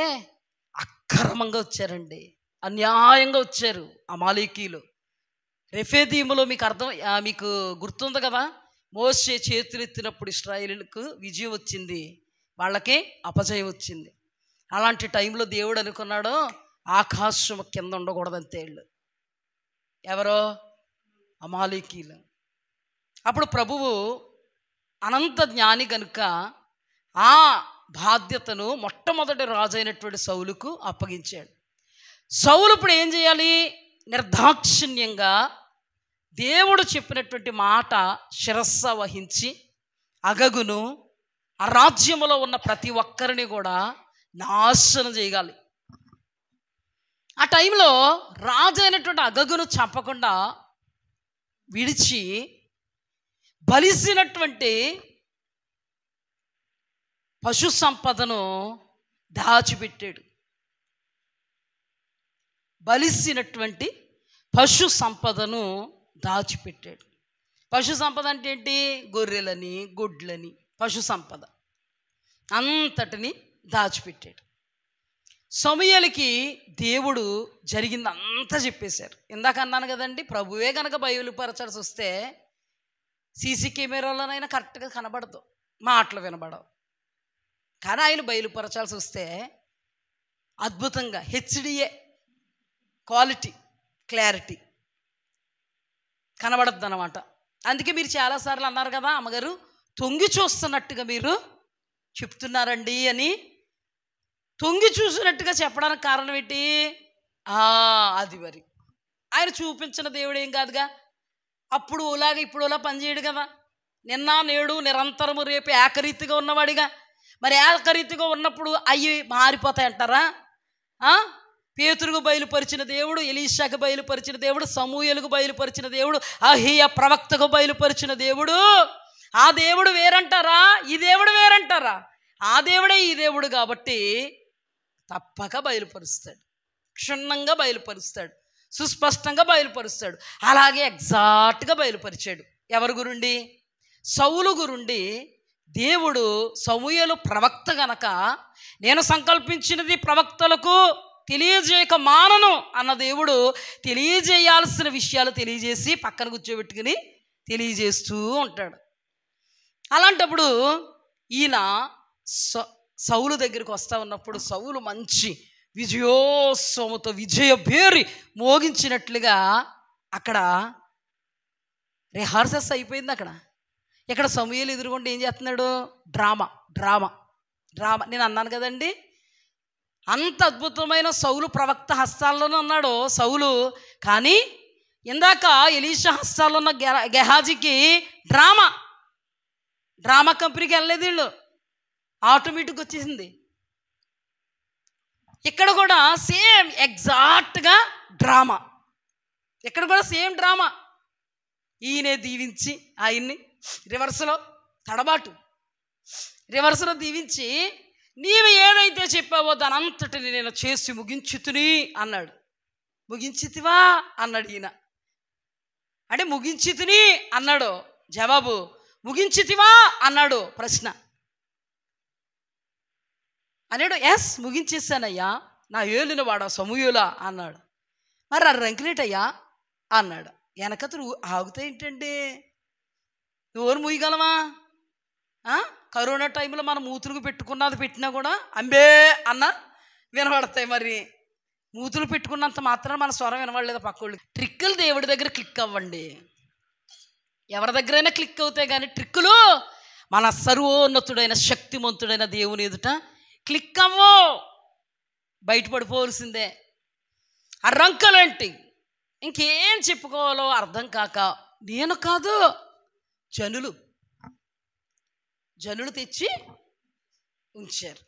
Speaker 1: అక్రమంగా వచ్చారండి, అన్యాయంగా వచ్చారు అమాలేకీలు. రెఫీదీములో మీకు గుర్తుంది కదా, మోషే చేతులెత్తినప్పుడు ఇశ్రాయేలులకు విజయం వచ్చింది, వాళ్ళకి అపజయం వచ్చింది. అలాంటి టైంలో దేవుడు అనుకున్నాడు, ఆకాశం కింద ఉండకూడదంతే వీళ్ళు. ఎవరో? అమాలేకీలు. అప్పుడు ప్రభువు అనంత జ్ఞాని కనుక ఆ బాధ్యతను మొట్టమొదటి రాజు అయినటువంటి సౌలుకు అప్పగించాడు. సౌలు ఇప్పుడు ఏం చేయాలి? నిర్దాక్షిణ్యంగా దేవుడు చెప్పినటువంటి మాట శిరస్స వహించి అగగును, ఆ రాజ్యములో ఉన్న ప్రతి ఒక్కరిని కూడా నాశనం చేయగాలి. ఆ టైంలో రాజు అయినటువంటి అగగును చంపకుండా విడిచి బలిసినటువంటి పశు సంపదను దాచిపెట్టాడు. బలిసినటువంటి పశు సంపదను దాచిపెట్టాడు. పశు సంపద అంటే ఏంటి? గొర్రెలని, గుడ్లని, పశు సంపద అంతటిని దాచిపెట్టాడు. సమూయేలుకి దేవుడు జరిగిందంతా చెప్పేశారు. ఇందాక అన్నాను కదండి, ప్రభువే కనుక బయలుపరచాల్సి వస్తే సీసీ కెమెరాలోనైనా కరెక్ట్గా కనబడదు, మాటలు వినబడవు. కానీ ఆయన బయలుపరచాల్సి వస్తే అద్భుతంగా హెచ్డిఏ క్వాలిటీ, క్లారిటీ కనబడద్దు అన్నమాట. అందుకే మీరు చాలాసార్లు అన్నారు కదా, అమ్మగారు తొంగి చూస్తున్నట్టుగా మీరు చెప్తున్నారండి అని. తొంగి చూసినట్టుగా చెప్పడానికి కారణం ఏంటి? అది మరి ఆయన చూపించిన దేవుడు ఏం కాదుగా, అప్పుడు ఓలాగా ఇప్పుడు ఓలా పనిచేయడు కదా. నిన్న నేడు నిరంతరము రేపు ఏకరీతిగా ఉన్నవాడిగా. మరి ఏకరీతిగా ఉన్నప్పుడు అవి మారిపోతాయి అంటారా? పేతురుకు బయలుపరిచిన దేవుడు, ఎలీషాకు బయలుపరిచిన దేవుడు, సమూయేలుకు బయలుపరిచిన దేవుడు, అహియ ప్రవక్తకు బయలుపరిచిన దేవుడు, ఆ దేవుడు వేరంటారా? ఈ దేవుడు వేరంటారా? ఆ దేవుడే ఈ దేవుడు కాబట్టి తప్పక బయలుపరుస్తాడు, క్షుణ్ణంగా బయలుపరుస్తాడు, సుస్పష్టంగా బయలుపరుస్తాడు. అలాగే ఎగ్జాక్ట్గా బయలుపరిచాడు. ఎవరి గురుండి? సౌలు గురుండి. దేవుడు సమూయేలు ప్రవక్త గనక నేను సంకల్పించినది ప్రవక్తలకు తెలియజేయక మానను అన్న దేవుడు తెలియజేయాల్సిన విషయాలు తెలియజేసి పక్కన కూర్చోబెట్టుకుని తెలియజేస్తూ ఉంటాడు. అలాంటప్పుడు ఈయన సౌలు దగ్గరికి వస్తూ ఉన్నప్పుడు సౌలు మంచి విజయోత్సవంతో విజయ భేరి మోగించినట్లుగా అక్కడ రిహార్సల్స్ అయిపోయింది. ఇక్కడ సమూయేలు ఎదురుగుండా ఏం చేస్తున్నాడు? డ్రామా. నేను అన్నాను కదండి, అంత అద్భుతమైన సౌలు ప్రవక్త హస్తాల్లోనే ఉన్నాడు సౌలు. కానీ ఇందాక ఎలీషా హస్తాల్లో ఉన్న గెహాజీకి డ్రామా కంపెనీకి వెళ్ళలేదు వీళ్ళు, ఆటోమేటిక్ వచ్చేసింది. ఇక్కడ కూడా సేమ్ ఎగ్జాక్ట్గా డ్రామా. ఇక్కడ కూడా సేమ్ డ్రామా. ఈయనే దీవించి ఆయన్ని రివర్స్లో తడబాటు, రివర్స్లో దీవించి నీవు ఏదైతే చెప్పావో దాని అంతటిని నేను చేసి ముగించుతుని అన్నాడు. ముగించితివా అన్నాడు ఈయన. అంటే ముగించితుని అన్నాడు జవాబు, ముగించితివా అన్నాడు ప్రశ్న. అన్నాడు ఎస్ ముగించేశానయ్యా, నా ఏలిన వాడా సమూయేలా అన్నాడు. మరి ఆ రంకిలేటయ్యా అన్నాడు. వెనకతలు ఆగుతాయేంటండి? ఎవరు మూయగలమా? కరోనా టైంలో మనం మూతులకు పెట్టుకున్నది పెట్టినా కూడా అంబే అన్న వినబడతాయి. మరి మూతులు పెట్టుకున్నంత మాత్రం మన స్వరం వినబడలేదు పక్కోళ్ళు. ట్రిక్కులు దేవుడి దగ్గర క్లిక్ అవ్వండి, ఎవరి దగ్గరైనా క్లిక్ అవుతాయి. కానీ ట్రిక్కులు మన సర్వోన్నతుడైన శక్తిమంతుడైన దేవుని ఎదుట క్లిక్ అవ్వో, బయటపడిపోవలసిందే. ఆ రంకలేంటి, ఇంకేం చెప్పుకోవాలో అర్థం కాక నేను కాదు జనులు తెచ్చి ఉంచారు.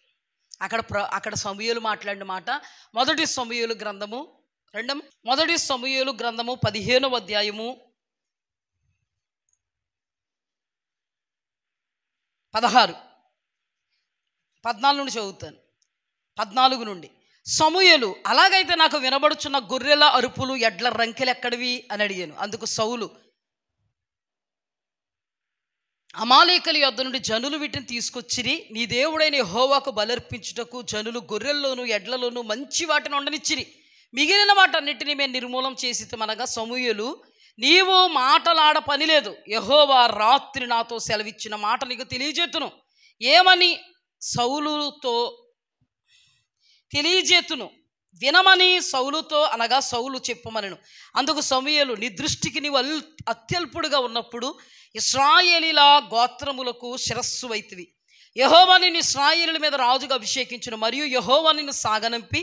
Speaker 1: అక్కడ సమూయేలు మాట్లాడిన మాట మొదటి సమూయేలు గ్రంథము 15వ అధ్యాయము 14 నుండి చదువుతాను. 14 నుండి. సమూయేలు, అలాగైతే నాకు వినబడుచున్న గొర్రెల అరుపులు ఎడ్ల రంకెలు ఎక్కడివి అని అడిగాను. అందుకు సౌలు, అమాలేకుల యొద్ద నుండి జనులు వీటిని తీసుకొచ్చిరి. నీ దేవుడైన యెహోవాకు బలర్పించుటకు జనులు గొర్రెల్లోను ఎడ్లలోను మంచి వాటిని ఉండనిచ్చిరి. మిగిలిన వాటన్నిటిని మేము నిర్మూలం చేసిమనగా సమూయేలు, నీవు మాటలాడ పని లేదు. యెహోవా రాత్రి నాతో సెలవిచ్చిన మాట నీకు తెలియజేతును. ఏమని సౌలుతో తెలియజేతును, వినమని సౌలుతో అనగా సౌలు చెప్పమనను. అందుకు సమూయేలు, నీ దృష్టికి నీవు అత్యల్పుడుగా ఉన్నప్పుడు ఇశ్రాయేలీల గోత్రములకు శిరస్సు వైతివి. యెహోవా నిన్ను ఇశ్రాయేలీల మీద రాజుగా అభిషేకించును. మరియు యెహోవా నిన్ను సాగనంపి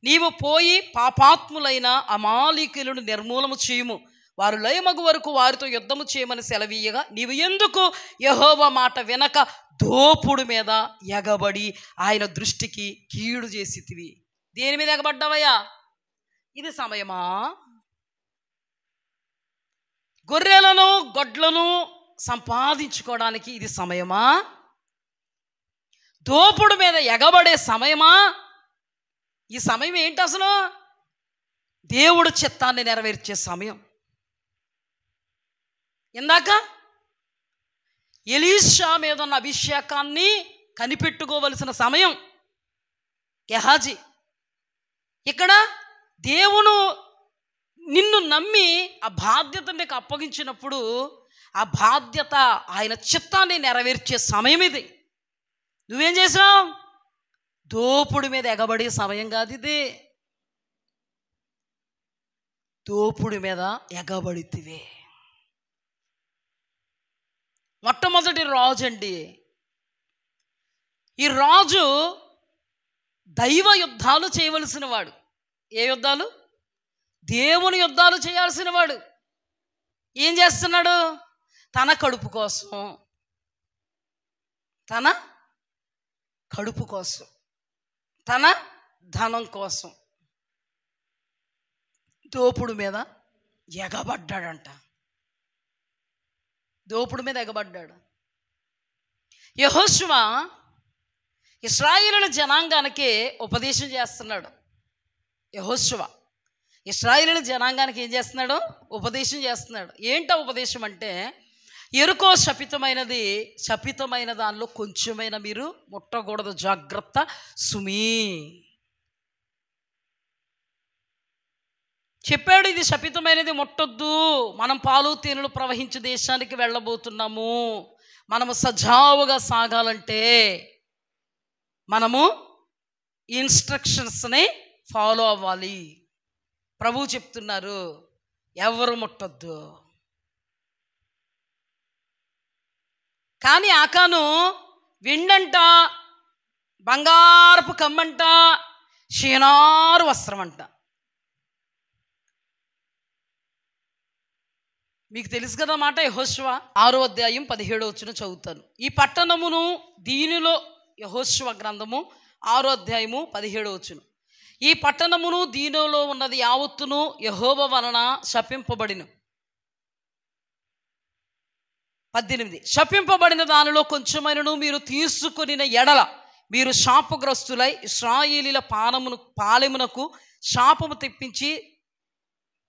Speaker 1: నీవు పోయి పాపాత్ములైన అమాలేకీయులను నిర్మూలము చేయుము. వారు లయమగు వరకు వారితో యుద్ధము చేయమని సెలవీయగా నీవు ఎందుకు యెహోవా మాట వినక దోపుడు మీద ఎగబడి ఆయన దృష్టికి కీడు చేసితివి? దేని మీద ఎగబడ్డావయ్యా? ఇది సమయమా? గొర్రెలను గొడ్లను సంపాదించుకోవడానికి ఇది సమయమా? దోపుడు మీద ఎగబడే సమయమా? ఈ సమయం ఏంటి అసలు? దేవుడు చిత్తాన్ని నెరవేర్చే సమయం. ఇందాక ఎలీషా మీద ఉన్న అభిషేకాన్ని కనిపెట్టుకోవలసిన సమయం గెహాజీ. ఇక్కడ దేవుడు నిన్ను నమ్మి ఆ బాధ్యత నీకు అప్పగించినప్పుడు ఆ బాధ్యత ఆయన చిత్తాన్ని నెరవేర్చే సమయం ఇది. నువ్వేం చేసావు? దోపుడు మీద ఎగబడే సమయం కాదు ఇది. దోపుడు మీద ఎగబడితివే. మొట్టమొదటి రాజు అండి. ఈ రాజు దైవ యుద్ధాలు చేయవలసిన వాడు. ఏ యుద్ధాలు? దేవుని యుద్ధాలు చేయాల్సిన వాడు. ఏం చేస్తున్నాడు? తన కడుపు కోసం, తన కడుపు కోసం, తన ధనం కోసం దోపుడు మీద ఎగబడ్డాడంట. దోపుడు మీద ఎగబడ్డాడు. యెహోషువ ఇశ్రాయేలీయుల జనాంగానికి ఉపదేశం చేస్తున్నాడు. యెహోషువ ఇశ్రాయేలీయుల జనాంగానికి ఏం చేస్తున్నాడు? ఉపదేశం చేస్తున్నాడు. ఏంటో ఉపదేశం అంటే, ఎరుకో శపితమైనది, శపితమైన దానిలో కొంచెమైనా మీరు ముట్టకూడదు, జాగ్రత్త సుమీ చెప్పాడు. ఇది శపితమైనది, ముట్టొద్దు. మనం పాలు తేనెలు ప్రవహించే దేశానికి వెళ్ళబోతున్నాము. మనము సజావుగా సాగాలంటే మనము ఇన్స్ట్రక్షన్స్ని ఫాలో అవ్వాలి. ప్రభువు చెప్తున్నారు, ఎవరు ముట్టొద్దు. కానీ ఆకాను వెండంట, బంగారపు కమ్మంట, షీనారు వస్త్రం అంట. మీకు తెలుసు కదా మాట. యెహోషువ 6వ అధ్యాయం 17వ వచనం చదువుతాను. ఈ పట్టణమును దీనిలో, యెహోషువ గ్రంథము 6వ అధ్యాయము 17వ వచనం. ఈ పట్టణమును దీనిలో ఉన్నది యావత్తును యెహోవా వలన శపింపబడిను. 18. శపింపబడిన దానిలో కొంచెమైనను మీరు తీసుకొనిన ఎడల మీరు శాపగ్రస్తులై ఇశ్రాయేలీల పాలెమునకు శాపము తెప్పించి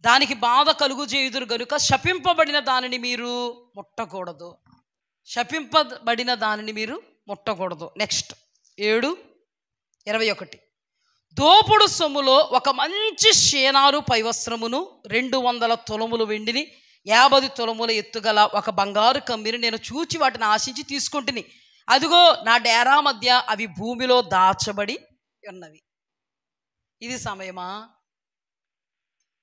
Speaker 1: దానికి బాధ కలుగు చేయుదురు గనుక శపింపబడిన దానిని మీరు ముట్టకూడదు. శపింపబడిన దానిని మీరు ముట్టకూడదు. నెక్స్ట్ 7:21. దోపుడు సొమ్ములో ఒక మంచి షేనారు పైవస్త్రమును 200 తులములు వెండిని 50 తులముల ఎత్తుగల ఒక బంగారు కమ్మిని నేను చూచి వాటిని ఆశించి తీసుకుంటుని. అదిగో నా డేరా మధ్య అవి భూమిలో దాచబడి ఉన్నవి. ఇది సమయమా?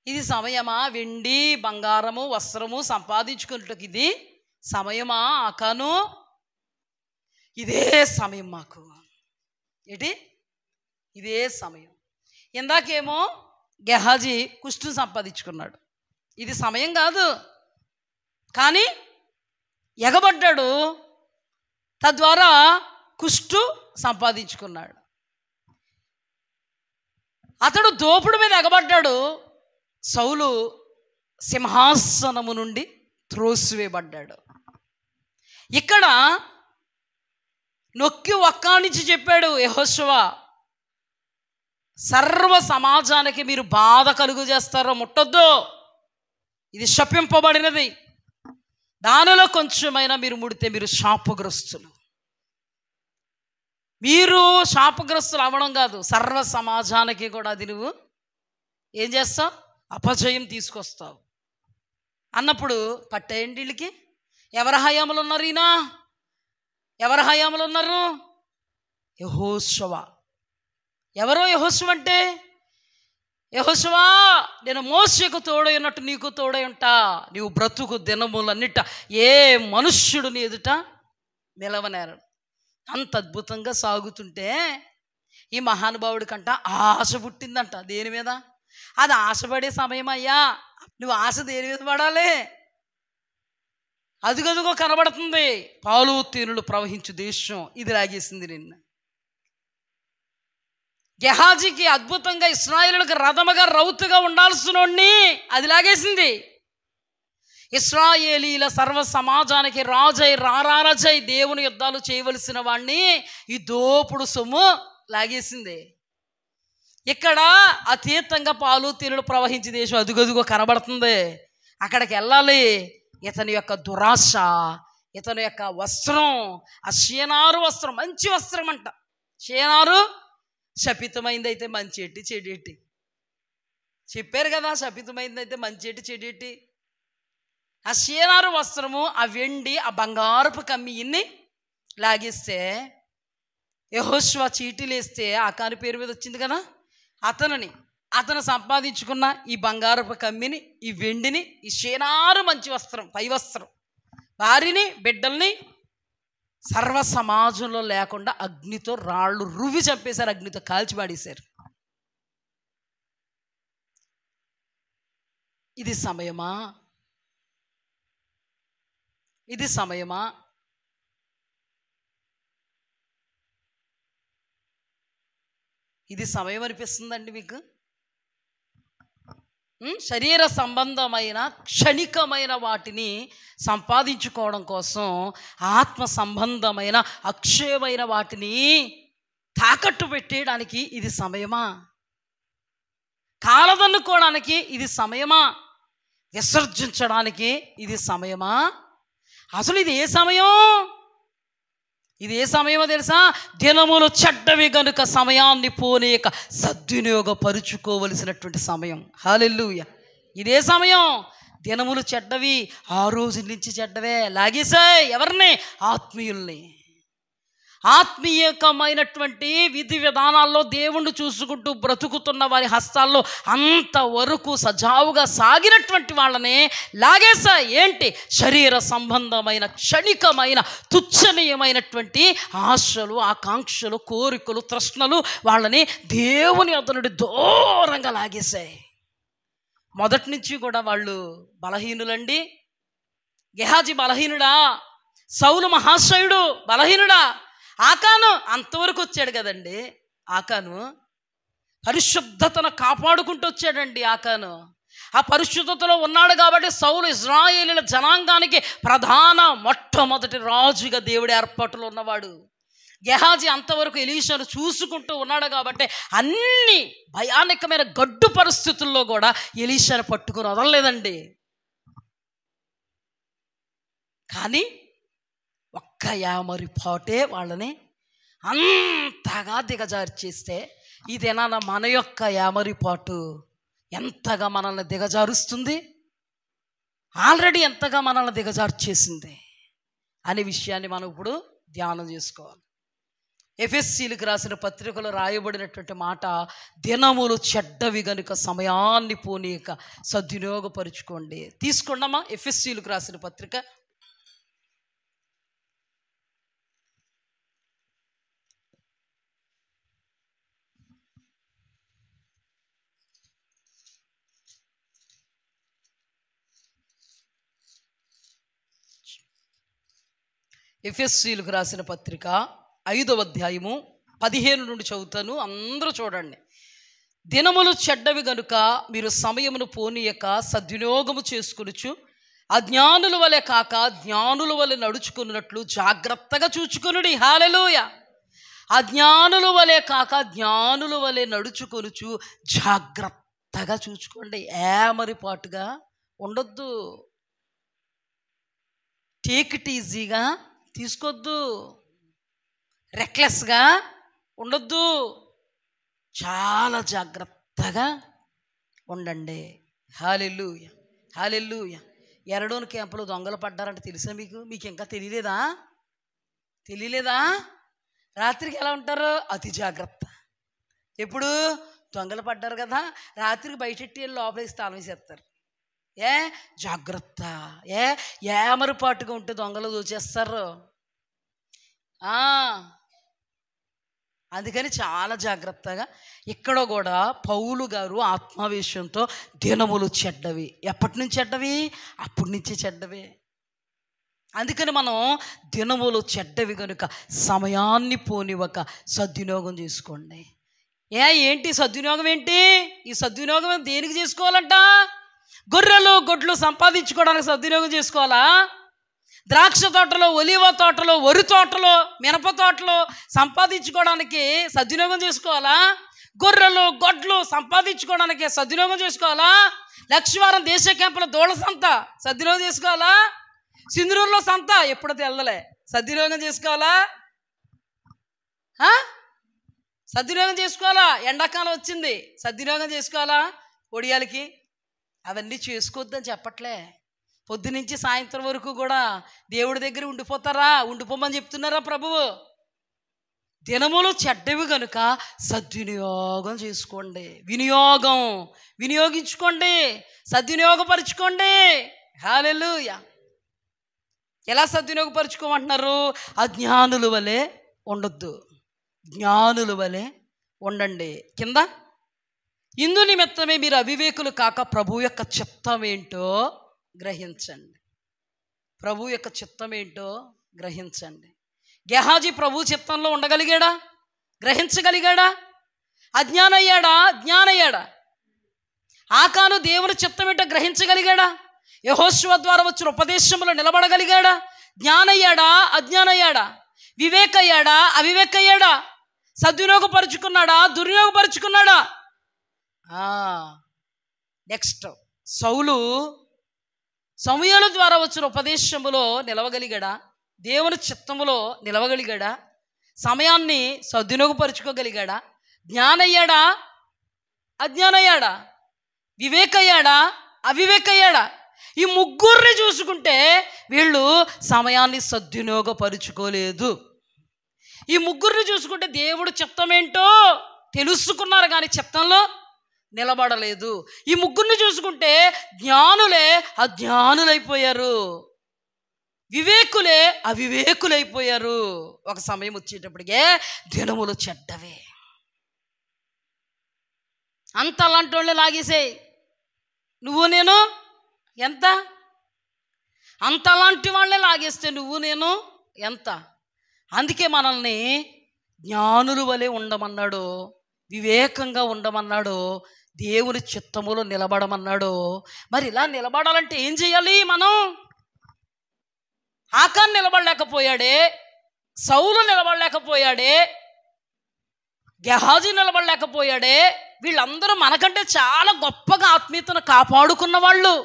Speaker 1: ఇది సమయమా? వెండి బంగారము వస్త్రము సంపాదించుకున్నట్టుకు ఇది సమయమా? ఆకాను ఇదే సమయం మాకు. ఏంటి? ఇదే సమయం. ఇందాకేమో గెహాజీ కుష్టును సంపాదించుకున్నాడు. ఇది సమయం కాదు, కానీ ఎగబడ్డాడు, తద్వారా కుష్టు సంపాదించుకున్నాడు. అతడు దోపుడు మీద ఎగబడ్డాడు, సౌలు సింహాసనము నుండి త్రోసివేయబడ్డాడు. ఇక్కడ నొక్కి ఒక్కానించి చెప్పాడు యెహోషువ, సర్వ సమాజానికి మీరు బాధ కలుగు చేస్తారో ముట్టొద్దు, ఇది శపింపబడినది, దానిలో కొంచెమైనా మీరు ముడితే మీరు శాపగ్రస్తులు. మీరు శాపగ్రస్తులు అవ్వడం కాదు, సర్వ సమాజానికి కూడా అది నువ్వు ఏం చేస్తావు? అపజయం తీసుకొస్తావు అన్నప్పుడు పట్టేయండి వీళ్ళకి. ఎవరి హయాములు ఉన్నారు? ఈయన ఎవరి హయాములు ఉన్నారు? యెహోషువ. ఎవరో యెహోషువ అంటే, యెహోషువ నేను మోషేకు తోడై ఉన్నట్టు నీకు తోడై ఉంటా, నీవు బ్రతుకు దినములన్నిట ఏ మనుష్యుడు నీ ఎదుట నిలవనేరడు. అంత అద్భుతంగా సాగుతుంటే ఈ మహానుభావుడికంట ఆశ పుట్టిందంట. దేని మీద? అది ఆశపడే సమయం అయ్యా. నువ్వు ఆశ దేని మీద పడాలి? అదుగదుగో కనబడుతుంది, పాలు తేనెలు ప్రవహించు దేశం, ఇది లాగేసింది నిన్న. గెహాజీకి అద్భుతంగా ఇశ్రాయేలులకు రథముగా రౌతుగా ఉండాల్సినోడిని అది లాగేసింది. ఇశ్రాయేలీల సర్వ సమాజానికి రాజై రారాజై దేవుని యుద్ధాలు చేయవలసిన వాణ్ణి ఈ దోపుడు సొమ్ము లాగేసింది. ఇక్కడ అతీతంగా పాలు తేనెలు ప్రవహించే దేశం అదుగదుగో కనబడుతుంది. అక్కడికి వెళ్ళాలి. ఇతని యొక్క దురాశ, ఇతని యొక్క వస్త్రం, ఆ షేనారు వస్త్రం, మంచి వస్త్రం అంట. షేనారు శపితమైంది అయితే మంచి ఎట్టి చెడేటి చెప్పారు కదా, శపితమైంది అయితే మంచి ఎట్టి చెడేటి. ఆ షేనారు వస్త్రము, ఆ వెండి, ఆ బంగారపు కమ్మిని లాగిస్తే యెహోషువ చీటీలు వేస్తే ఆకాని పేరు మీద వచ్చింది కదా, అతను సంపాదించుకున్న ఈ బంగారపు కమ్మిని, ఈ వెండిని, ఈ షేనారు మంచి వస్త్రం, పై వస్త్రం, వారిని బిడ్డల్ని సర్వ సమాజంలో లేకుండా అగ్నితో రాళ్ళు రువ్వి చంపేశారు, అగ్నితో కాల్చిపాడేశారు. ఇది సమయమా? ఇది సమయమా? ఇది సమయం అనిపిస్తుందండి మీకు? శరీర సంబంధమైన క్షణికమైన వాటిని సంపాదించుకోవడం కోసం ఆత్మ సంబంధమైన అక్షయమైన వాటిని తాకట్టు పెట్టేయడానికి ఇది సమయమా? కాలదన్నుకోవడానికి ఇది సమయమా? విసర్జించడానికి ఇది సమయమా? అసలు ఇది ఏ సమయం? ఇది ఏ సమయమో తెలుసా? దినములు చెడ్డవి గనుక సమయాన్ని పోనీయక సద్వినియోగపరుచుకోవలసినటువంటి సమయం. హల్లెలూయా! ఇదే సమయం. దినములు చెడ్డవి, ఆ రోజు నుంచి చెడ్డవే లాగేశాయి. ఎవరిని? ఆత్మీయుల్ని. ఆత్మీయకమైనటువంటి విధి విధానాల్లో దేవుణ్ణి చూసుకుంటూ బ్రతుకుతున్న వారి హస్తాల్లో అంతవరకు సజావుగా సాగినటువంటి వాళ్ళని లాగేసా. ఏంటి? శరీర సంబంధమైన క్షణికమైన తుచ్చనీయమైనటువంటి ఆశలు, ఆకాంక్షలు, కోరికలు, తృష్ణలు వాళ్ళని దేవుని వద్ద నుండి దూరంగా లాగేశాయి. మొదటి నుంచి కూడా వాళ్ళు బలహీనులండి. గెహాజీ బలహీనుడా? సౌలు మహాశయుడు బలహీనుడా? ఆకాను అంతవరకు వచ్చాడు కదండి. ఆకాను పరిశుద్ధతను కాపాడుకుంటూ వచ్చాడండి. ఆకాను ఆ పరిశుద్ధతలో ఉన్నాడు కాబట్టి సౌలు ఇశ్రాయేలీయుల జనాంగానికి ప్రధాన మొట్టమొదటి రాజుగా దేవుడి ఏర్పాటులో ఉన్నవాడు. గెహాజీ అంతవరకు ఎలీషాను చూసుకుంటూ ఉన్నాడు కాబట్టి అన్ని భయానకమైన గడ్డు పరిస్థితుల్లో కూడా ఎలీషాను పట్టుకుని వదలలేదండి. కానీ ఒక్క యామరి పాటే వాళ్ళని అంతగా దిగజార్చేస్తే ఇదేనా మన యొక్క యామరి పాటు ఎంతగా మనల్ని దిగజారుస్తుంది, ఆల్రెడీ ఎంతగా మనల్ని దిగజార్చేసింది అనే విషయాన్ని మనం ఇప్పుడు ధ్యానం చేసుకోవాలి. ఎఫెసీలకు రాసిన పత్రికలో రాయబడినటువంటి మాట, దినములు చెడ్డవి గనుక సమయాన్ని పోనీయక సద్వినియోగపరుచుకోండి. తీసుకోండమ్మా ఎఫెసీలకు రాసిన పత్రిక ఎఫెసీయులకు రాసిన పత్రిక 5వ అధ్యాయము 15 నుండి చదువుతాను, అందరూ చూడండి. దినములు చెడ్డవి గనుక మీరు సమయమును పోనీయక సద్వినియోగము చేసుకొనుచు అజ్ఞానుల వలె కాక జ్ఞానుల వలె నడుచుకున్నట్లు జాగ్రత్తగా చూచుకొనుడి. హల్లెలూయా. అజ్ఞానుల వలె కాక జ్ఞానుల వలె నడుచుకొనుచు జాగ్రత్తగా చూచుకోండి. ఏమరిపాటుగా ఉండొద్దు, టేక్ ఇట్ ఈజీగా తీసుకోవద్దు, రెక్లెస్గా ఉండొద్దు, చాలా జాగ్రత్తగా ఉండండి. హల్లెలూయా, హల్లెలూయా. ఎరడోని క్యాంపులో దొంగలు పడ్డారంటే తెలుసా మీకు? మీకు ఇంకా తెలియలేదా? రాత్రికి ఎలా ఉంటారు? అతి జాగ్రత్త. ఎప్పుడు దొంగలు పడ్డారు కదా, రాత్రికి బయటెట్టి వెళ్ళి లోపలేసి తాళం వేసేస్తారు. జాగ్రత్త. ఏమరుపాటుగా ఉంటే దొంగలు దోచేస్తారు. అందుకని చాలా జాగ్రత్తగా. ఇక్కడ కూడా పౌలు గారు ఆత్మావేశంతో దినములు చెడ్డవి. ఎప్పటి నుంచి చెడ్డవి? అప్పటి నుంచి చెడ్డవి. అందుకని మనం దినములు చెడ్డవి కనుక సమయాన్ని పోనివ్వక సద్వినియోగం చేసుకోండి. ఏంటి సద్వినియోగం? ఏంటి ఈ సద్వినియోగం? దేనికి చేసుకోవాలంట? గొర్రెలు గొడ్లు సంపాదించుకోవడానికి సద్వినియోగం చేసుకోవాలా? ద్రాక్ష తోటలో, ఒలివ తోటలో, వరి తోటలో, మినప తోటలో సంపాదించుకోవడానికి సద్వినియోగం చేసుకోవాలా? గొర్రెలు గొడ్లు సంపాదించుకోవడానికి సద్వినియోగం చేసుకోవాలా? లక్ష్మీవారం దేశ క్యాంపుల దోళ సంత సద్వినియోగం చేసుకోవాలా? సింధూరులో సంత ఎప్పుడైతే వెళ్ళలే సద్వినియోగం చేసుకోవాలా? సద్వినియోగం చేసుకోవాలా? ఎండాకాలం వచ్చింది సద్వినియోగం చేసుకోవాలా? ఒడియాలకి అవన్నీ చేసుకోవద్దని చెప్పట్లే. పొద్దునుంచి సాయంత్రం వరకు కూడా దేవుడి దగ్గర ఉండిపోతారా? ఉండిపోమని చెప్తున్నారా ప్రభువు? దినములు చెడ్డవి కనుక సద్వినియోగం చేసుకోండి. వినియోగించుకోండి, సద్వినియోగపరుచుకోండి. హల్లెలూయా. ఎలా సద్వినియోగపరుచుకోమంటున్నారు? అజ్ఞానుల వలె ఉండొద్దు, జ్ఞానుల వలె ఉండండి. కింద ఇందు నిమిత్తమే మీరు అవివేకులు కాక ప్రభు యొక్క చిత్తం ఏంటో గ్రహించండి. ప్రభు యొక్క చిత్తం ఏంటో గ్రహించండి. గెహాజీ ప్రభు చిత్తంలో ఉండగలిగాడా? గ్రహించగలిగాడా? జ్ఞానయ్యాడా? ఆకాను దేవుని చిత్తం ఏంటో గ్రహించగలిగాడా? యెహోషువ ద్వారా వచ్చిన ఉపదేశంలో నిలబడగలిగాడా? జ్ఞానయ్యాడా? అజ్ఞానయ్యాడా? వివేకయ్యాడా? అవివేకయ్యాడా? సద్వినియోగపరుచుకున్నాడా? దుర్వినియోగపరుచుకున్నాడా? నెక్స్ట్, సౌలు సమూయేలు ద్వారా వచ్చిన ఉపదేశములో నిలవగలిగాడా? దేవుని చిత్తములో నిలవగలిగాడా? సమయాన్ని సద్వినియోగపరుచుకోగలిగాడా? జ్ఞానయ్యాడా? అజ్ఞానయ్యాడా? వివేకయ్యాడా? అవివేకయ్యాడా? ఈ ముగ్గురిని చూసుకుంటే వీళ్ళు సమయాన్ని సద్వినియోగపరుచుకోలేదు. ఈ ముగ్గురిని చూసుకుంటే దేవుడు చిత్తం ఏంటో తెలుసుకున్నారు కానీ చిత్తంలో నిలబడలేదు. ఈ ముగ్గురిని చూసుకుంటే జ్ఞానులే అజ్ఞానులైపోయారు, వివేకులే అవివేకులైపోయారు. ఒక సమయం వచ్చేటప్పటికే దినములు చెడ్డవే. అంత అలాంటి వాళ్ళే లాగేసేయి. నువ్వు నేను ఎంత? అంత అలాంటి వాళ్ళే లాగేస్తే నువ్వు నేను ఎంత? అందుకే మనల్ని జ్ఞానుల వలె ఉండమన్నాడు, వివేకంగా ఉండమన్నాడు, దేవుని చిత్తములో నిలబడమన్నాడు. మరి ఇలా నిలబడాలంటే ఏం చేయాలి? మనం ఆకాన్ నిలబడలేకపోయాడే, సౌలు నిలబడలేకపోయాడే, గెహాజీ నిలబడలేకపోయాడే. వీళ్ళందరూ మనకంటే చాలా గొప్పగా ఆత్మీయతను కాపాడుకున్న వాళ్ళు.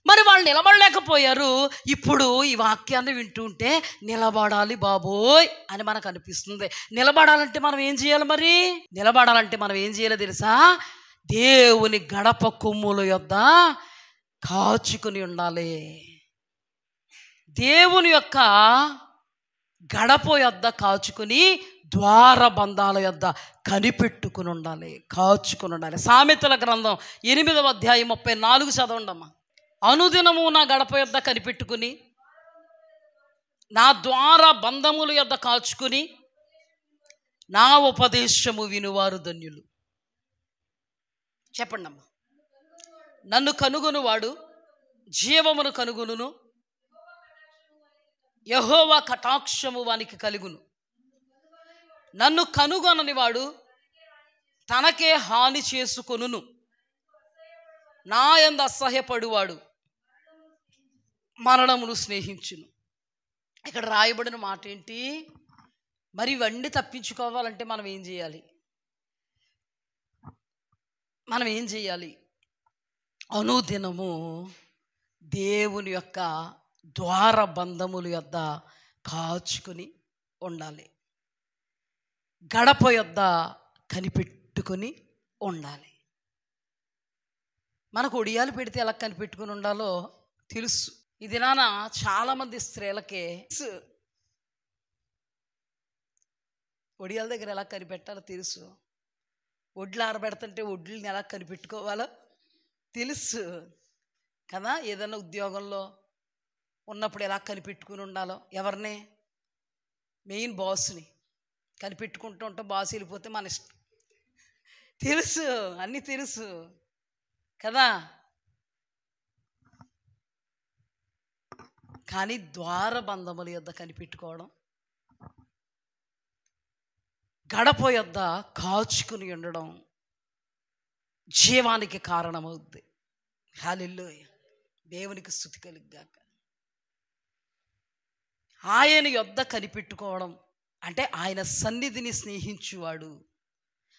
Speaker 1: మరి వాళ్ళు నిలబడలేకపోయారు. ఇప్పుడు ఈ వాక్యాన్ని వింటుంటే నిలబడాలి బాబోయ్ అని మనకు అనిపిస్తుంది. నిలబడాలంటే మనం ఏం చేయాలి? మరి నిలబడాలంటే మనం ఏం చేయాలో తెలుసా? దేవుని గడప కొమ్ముల యొద్ద కాచుకుని ఉండాలి. దేవుని యొక్క గడప యొద్ద కాచుకుని, ద్వార బంధాల యొద్ద కనిపెట్టుకుని ఉండాలి, కాచుకుని ఉండాలి. సామెతల గ్రంథం 8వ అధ్యాయం 34 చదవండమ్మా. అనుదినము నా గడప యొద్ద కనిపెట్టుకుని, నా ద్వార బంధముల యొద్ద కాచుకుని, నా ఉపదేశము వినువారు ధన్యులు. చెప్పండి అమ్మా. నన్ను కనుగొనువాడు జీవమును కనుగొనును, యెహోవా కటాక్షము వానికి కలుగును. నన్ను కనుగొనని వాడు తనకే హాని చేసుకొనును. నా యందు అసహ్యపడువాడు మరణమును స్నేహించును. ఇక్కడ రాయబడిన మాట ఏంటి? మరి ఇవన్నీ తప్పించుకోవాలంటే మనం ఏం చేయాలి? అనుదినము దేవుని యొక్క ద్వార బంధముల యొద్ద కాచుకొని ఉండాలి. గడప యొద్ద కనిపెట్టుకొని ఉండాలి. మనకు ఒడియాలు పెడితే ఎలా కనిపెట్టుకుని ఉండాలో తెలుసు. ఇది నాన్న చాలామంది స్త్రీలకే ఒడియాల దగ్గర ఎలా కనిపెట్టాలో తెలుసు. ఒడ్లు ఆరబెడుతుంటే ఒడ్లని ఎలా కనిపెట్టుకోవాలో తెలుసు కదా. ఏదైనా ఉద్యోగంలో ఉన్నప్పుడు ఎలా కనిపెట్టుకుని ఉండాలో, ఎవరిని? మెయిన్ బాస్ని కనిపెట్టుకుంటూ ఉంటాం. బాస్ వెళ్ళిపోతే మన ఇష్టం. తెలుసు, అన్నీ తెలుసు కదా. కానీ ద్వార బంధముల యొద్ద కనిపెట్టుకోవడం, గడప యొద్ద కాచుకుని ఉండడం జీవానికి కారణమవుద్ది. హల్లెలూయా, దేవునికి స్తుతి కలుగుగాక. ఆయన యొద్ద కనిపెట్టుకోవడం అంటే ఆయన సన్నిధిని స్నేహించువాడు,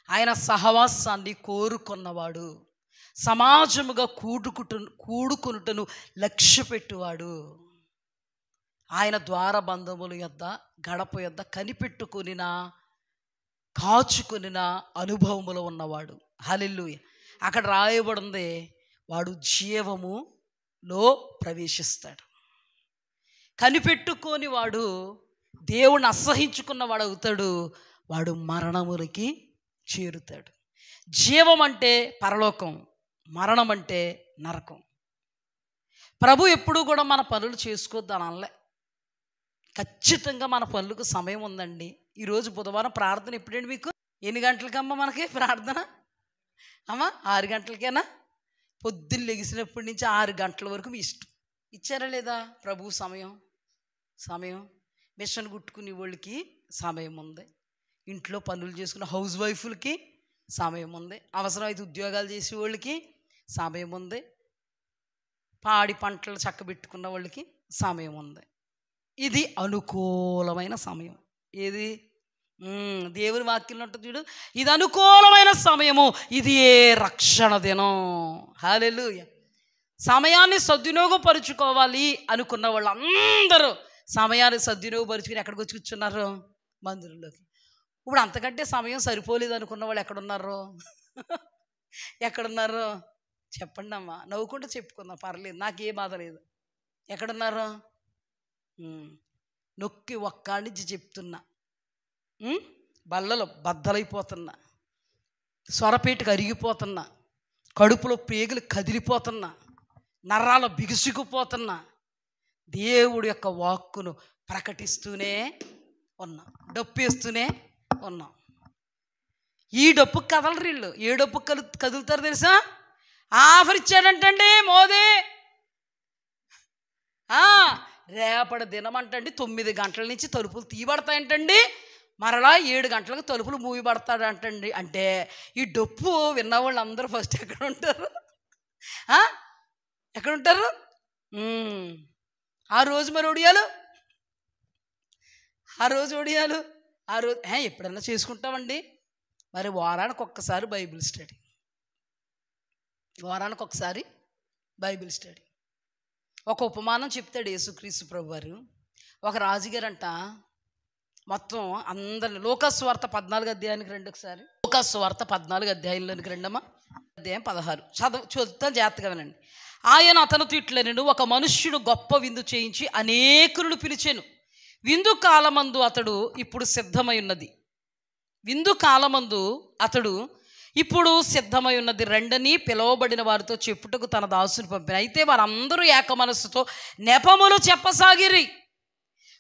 Speaker 1: ఆయన సహవాసాన్ని కోరుకున్నవాడు, సమాజముగా కూడుకొనుటను లక్ష్య పెట్టువాడు, ఆయన ద్వార బంధముల యొద్ద గడప యొద్ద కనిపెట్టుకునిన కాచుకునిన అనుభవములో ఉన్నవాడు. హల్లెలూయా. అక్కడ రాయబడింది, వాడు జీవములో ప్రవేశిస్తాడు. కనిపెట్టుకొని వాడు దేవుణ్ణి అసహించుకున్నవాడు అవుతాడు. వాడు మరణములకి చేరుతాడు. జీవం అంటే పరలోకం, మరణం అంటే నరకం. ప్రభు ఎప్పుడూ కూడా మన పనులు చేసుకోవద్దని అనలే. ఖచ్చితంగా మన పనులకు సమయం ఉందండి. ఈరోజు బుధవారం ప్రార్థన ఎప్పుడండి మీకు? ఎన్ని గంటలకమ్మా మనకి ప్రార్థన? అమ్మా 6 గంటలకేనా? పొద్దున్న లెగిసినప్పటి నుంచి 6 గంటల వరకు మీ ఇష్టం. ఇచ్చారా లేదా ప్రభు సమయం? మిషన్ కుట్టుకునే వాళ్ళకి సమయం ఉంది, ఇంట్లో పనులు చేసుకునే హౌస్ వైఫ్లకి సమయం ఉంది, అవసరమైతే ఉద్యోగాలు చేసే వాళ్ళకి సమయం ఉంది, పాడి పంటలు చక్కబెట్టుకున్న వాళ్ళకి సమయం ఉంది. ఇది అనుకూలమైన సమయం. ఏది? దేవుని వాక్యంలో ఉంటుంది చూడు, ఇది అనుకూలమైన సమయము, ఇది ఏ రక్షణ దినం. హల్లెలూయా. సమయాన్ని సద్వినియోగపరుచుకోవాలి అనుకున్న వాళ్ళందరూ సమయాన్ని సద్వినియోగపరుచుకుని ఎక్కడికి వచ్చి కూర్చున్నారు? మందిరంలోకి. ఇప్పుడు అంతకంటే సమయం సరిపోలేదు అనుకున్న వాళ్ళు ఎక్కడున్నారు? చెప్పండి అమ్మా, నవ్వుకుంటూ చెప్పుకుందాం, పర్లేదు, నాకే బాధ లేదు. ఎక్కడున్నారు? నొక్కి ఒక్కాడించి చెప్తున్నా, బల్లలో బద్దలైపోతున్నా, స్వరపేటకు అరిగిపోతున్నా, కడుపులో పేగులు కదిలిపోతున్నా, నరాలు బిగుసుకుపోతున్నా, దేవుడి యొక్క వాక్కును ప్రకటిస్తూనే ఉన్నాం, డప్పేస్తూనే ఉన్నాం. ఈ డప్పుకు కదలరు వీళ్ళు. ఏ డప్పుకు కదులుతారు తెలుసా? ఆఫర్ ఇచ్చాడంటండి మోదీ, రేపటి దినం అంటండి 9 గంటల నుంచి తలుపులు తీయబడతాయంటండి, మరలా 7 గంటలకు తలుపులు మూయబడతాడంటండి. అంటే ఈ డప్పు విన్న వాళ్ళందరూ ఫస్ట్ ఎక్కడ ఉంటారు? ఆ రోజు మరి ఒడియాలు, ఎప్పుడన్నా చేసుకుంటామండి. మరి వారానికి ఒక్కసారి బైబిల్ స్టడీ, ఒక ఉపమానం చెప్తాడు యేసుక్రీస్తు ప్రభు వారు. ఒక రాజుగారంట మొత్తం అందరిని, లోకాసువార్త 14 అధ్యాయానికి రండి ఒకసారి. లోకాసువార్త 14 అధ్యాయంలోనికి రండమ్మా. అధ్యాయం 16 చదువుతా జాగ్రత్తగా వినండి. ఆయన అతనితో ఇట్లనెను, ఒక మనుష్యుడు గొప్ప విందు చేయించి అనేకులను పిలిచెను. విందు కాలమందు అతడు ఇప్పుడు సిద్ధమై ఉన్నది రెండని పిలువబడిన వారితో చెప్పుటకు తన దాసుని పంపిన. అయితే వారందరూ ఏక మనస్సుతో నెపములు చెప్పసాగిరి.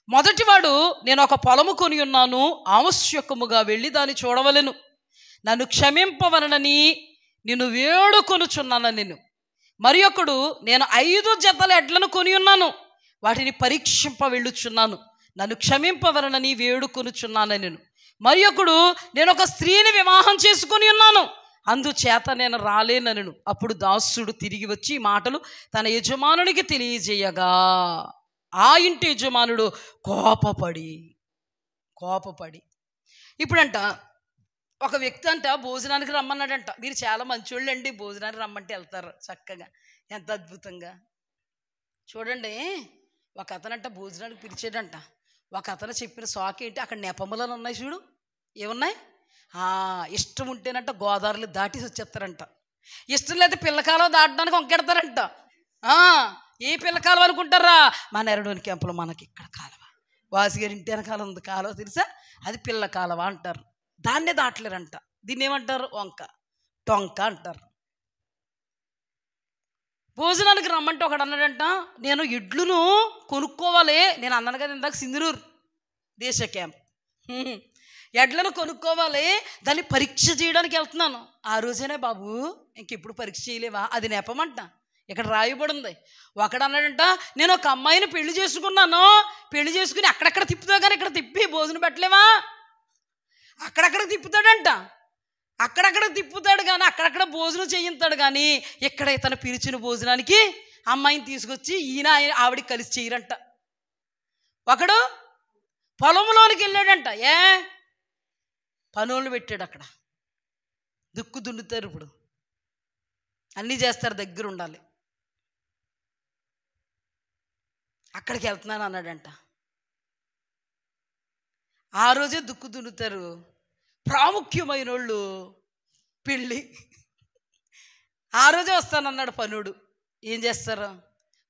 Speaker 1: మొదటివాడు, నేను ఒక పొలము కొని ఉన్నాను, ఆవశ్యకముగా వెళ్ళి దాన్ని చూడవలెను, నన్ను క్షమింపవలనని నిన్ను వేడుకొనుచున్నాను నేను. మరి ఒకడు, నేను 5 జతల ఎడ్లను కొని ఉన్నాను, వాటిని పరీక్షింప వెళ్ళుచున్నాను, నన్ను క్షమింపవలనని వేడుకొనుచున్నాను. నేను మరి ఒకడు, నేను ఒక స్త్రీని వివాహం చేసుకొని ఉన్నాను, అందుచేత నేను రాలేనను. అప్పుడు దాసుడు తిరిగి వచ్చి ఈ మాటలు తన యజమానునికి తెలియజేయగా ఆ ఇంటి యజమానుడు కోపపడి ఇప్పుడంట ఒక వ్యక్తి అంట భోజనానికి రమ్మన్నాడంట. మీరు చాలా మంచోళ్ళు అండి, భోజనానికి రమ్మంటే వెళ్తారు చక్కగా, ఎంత అద్భుతంగా చూడండి. ఒక అతనంట భోజనానికి పిలిచాడంట. ఒక అతను చెప్పిన సాకు ఏంటి, అక్కడ నెపములను ఉన్నాయి చూడు, ఏమున్నాయి, ఇష్టం ఉంటేనంట గోదావరిలో దాటి వచ్చేస్తారంట, ఇష్టం లేదా పిల్లకాలం దాటడానికి వంకెడతారంట. ఏ పిల్లకాలం అనుకుంటారా, మన ఎరడోని క్యాంపులో మనకి ఇక్కడ కాలువ, వాసిగారి ఇంటి వెనకాల ఉంది కాలువ తెలుసా, అది పిల్ల కాలువ అంటారు. దాన్నే దాటలేరంట. దీన్ని ఏమంటారు, వంక టొంక అంటారు. భోజనానికి రమ్మంటే ఒకడు అన్నాడంట, నేను ఎడ్లును కొనుక్కోవాలి, నేను అన్నాను కదా ఇందాక సింధనూరు దేశ క్యాంప్, ఎడ్లను కొనుక్కోవాలి, దాన్ని పరీక్ష చేయడానికి వెళ్తున్నాను. ఆ రోజేనే బాబు, ఇంకెప్పుడు పరీక్ష చేయలేవా, అది నెపమంట, ఇక్కడ రాయబడింది. ఒకడు అన్నాడంట, నేను ఒక అమ్మాయిని పెళ్లి చేసుకున్నాను, పెళ్లి చేసుకుని అక్కడక్కడ తిప్పుతావు కానీ ఇక్కడ తిప్పి భోజనం పెట్టలేవా, అక్కడక్కడ తిప్పుతాడంట, అక్కడక్కడ తిప్పుతాడు కానీ అక్కడక్కడ భోజనం చేయిస్తాడు కానీ ఇక్కడ ఇతను పిలిచిన భోజనానికి అమ్మాయిని తీసుకొచ్చి ఈయన ఆవిడికి కలిసి చేయరంట. ఒకడు పొలంలోనికి వెళ్ళాడంట, పనులు పెట్టాడు, అక్కడ దుక్కు దున్నుతారు, ఇప్పుడు అన్నీ చేస్తారు, దగ్గర ఉండాలి. అక్కడికి వెళ్తున్నాను అన్నాడంట. ఆ రోజే దుక్కు దున్నుతారు ప్రాముఖ్యమైన వాళ్ళు, పెళ్ళి ఆ రోజే వస్తానన్నాడు పనుడు. ఏం చేస్తారు,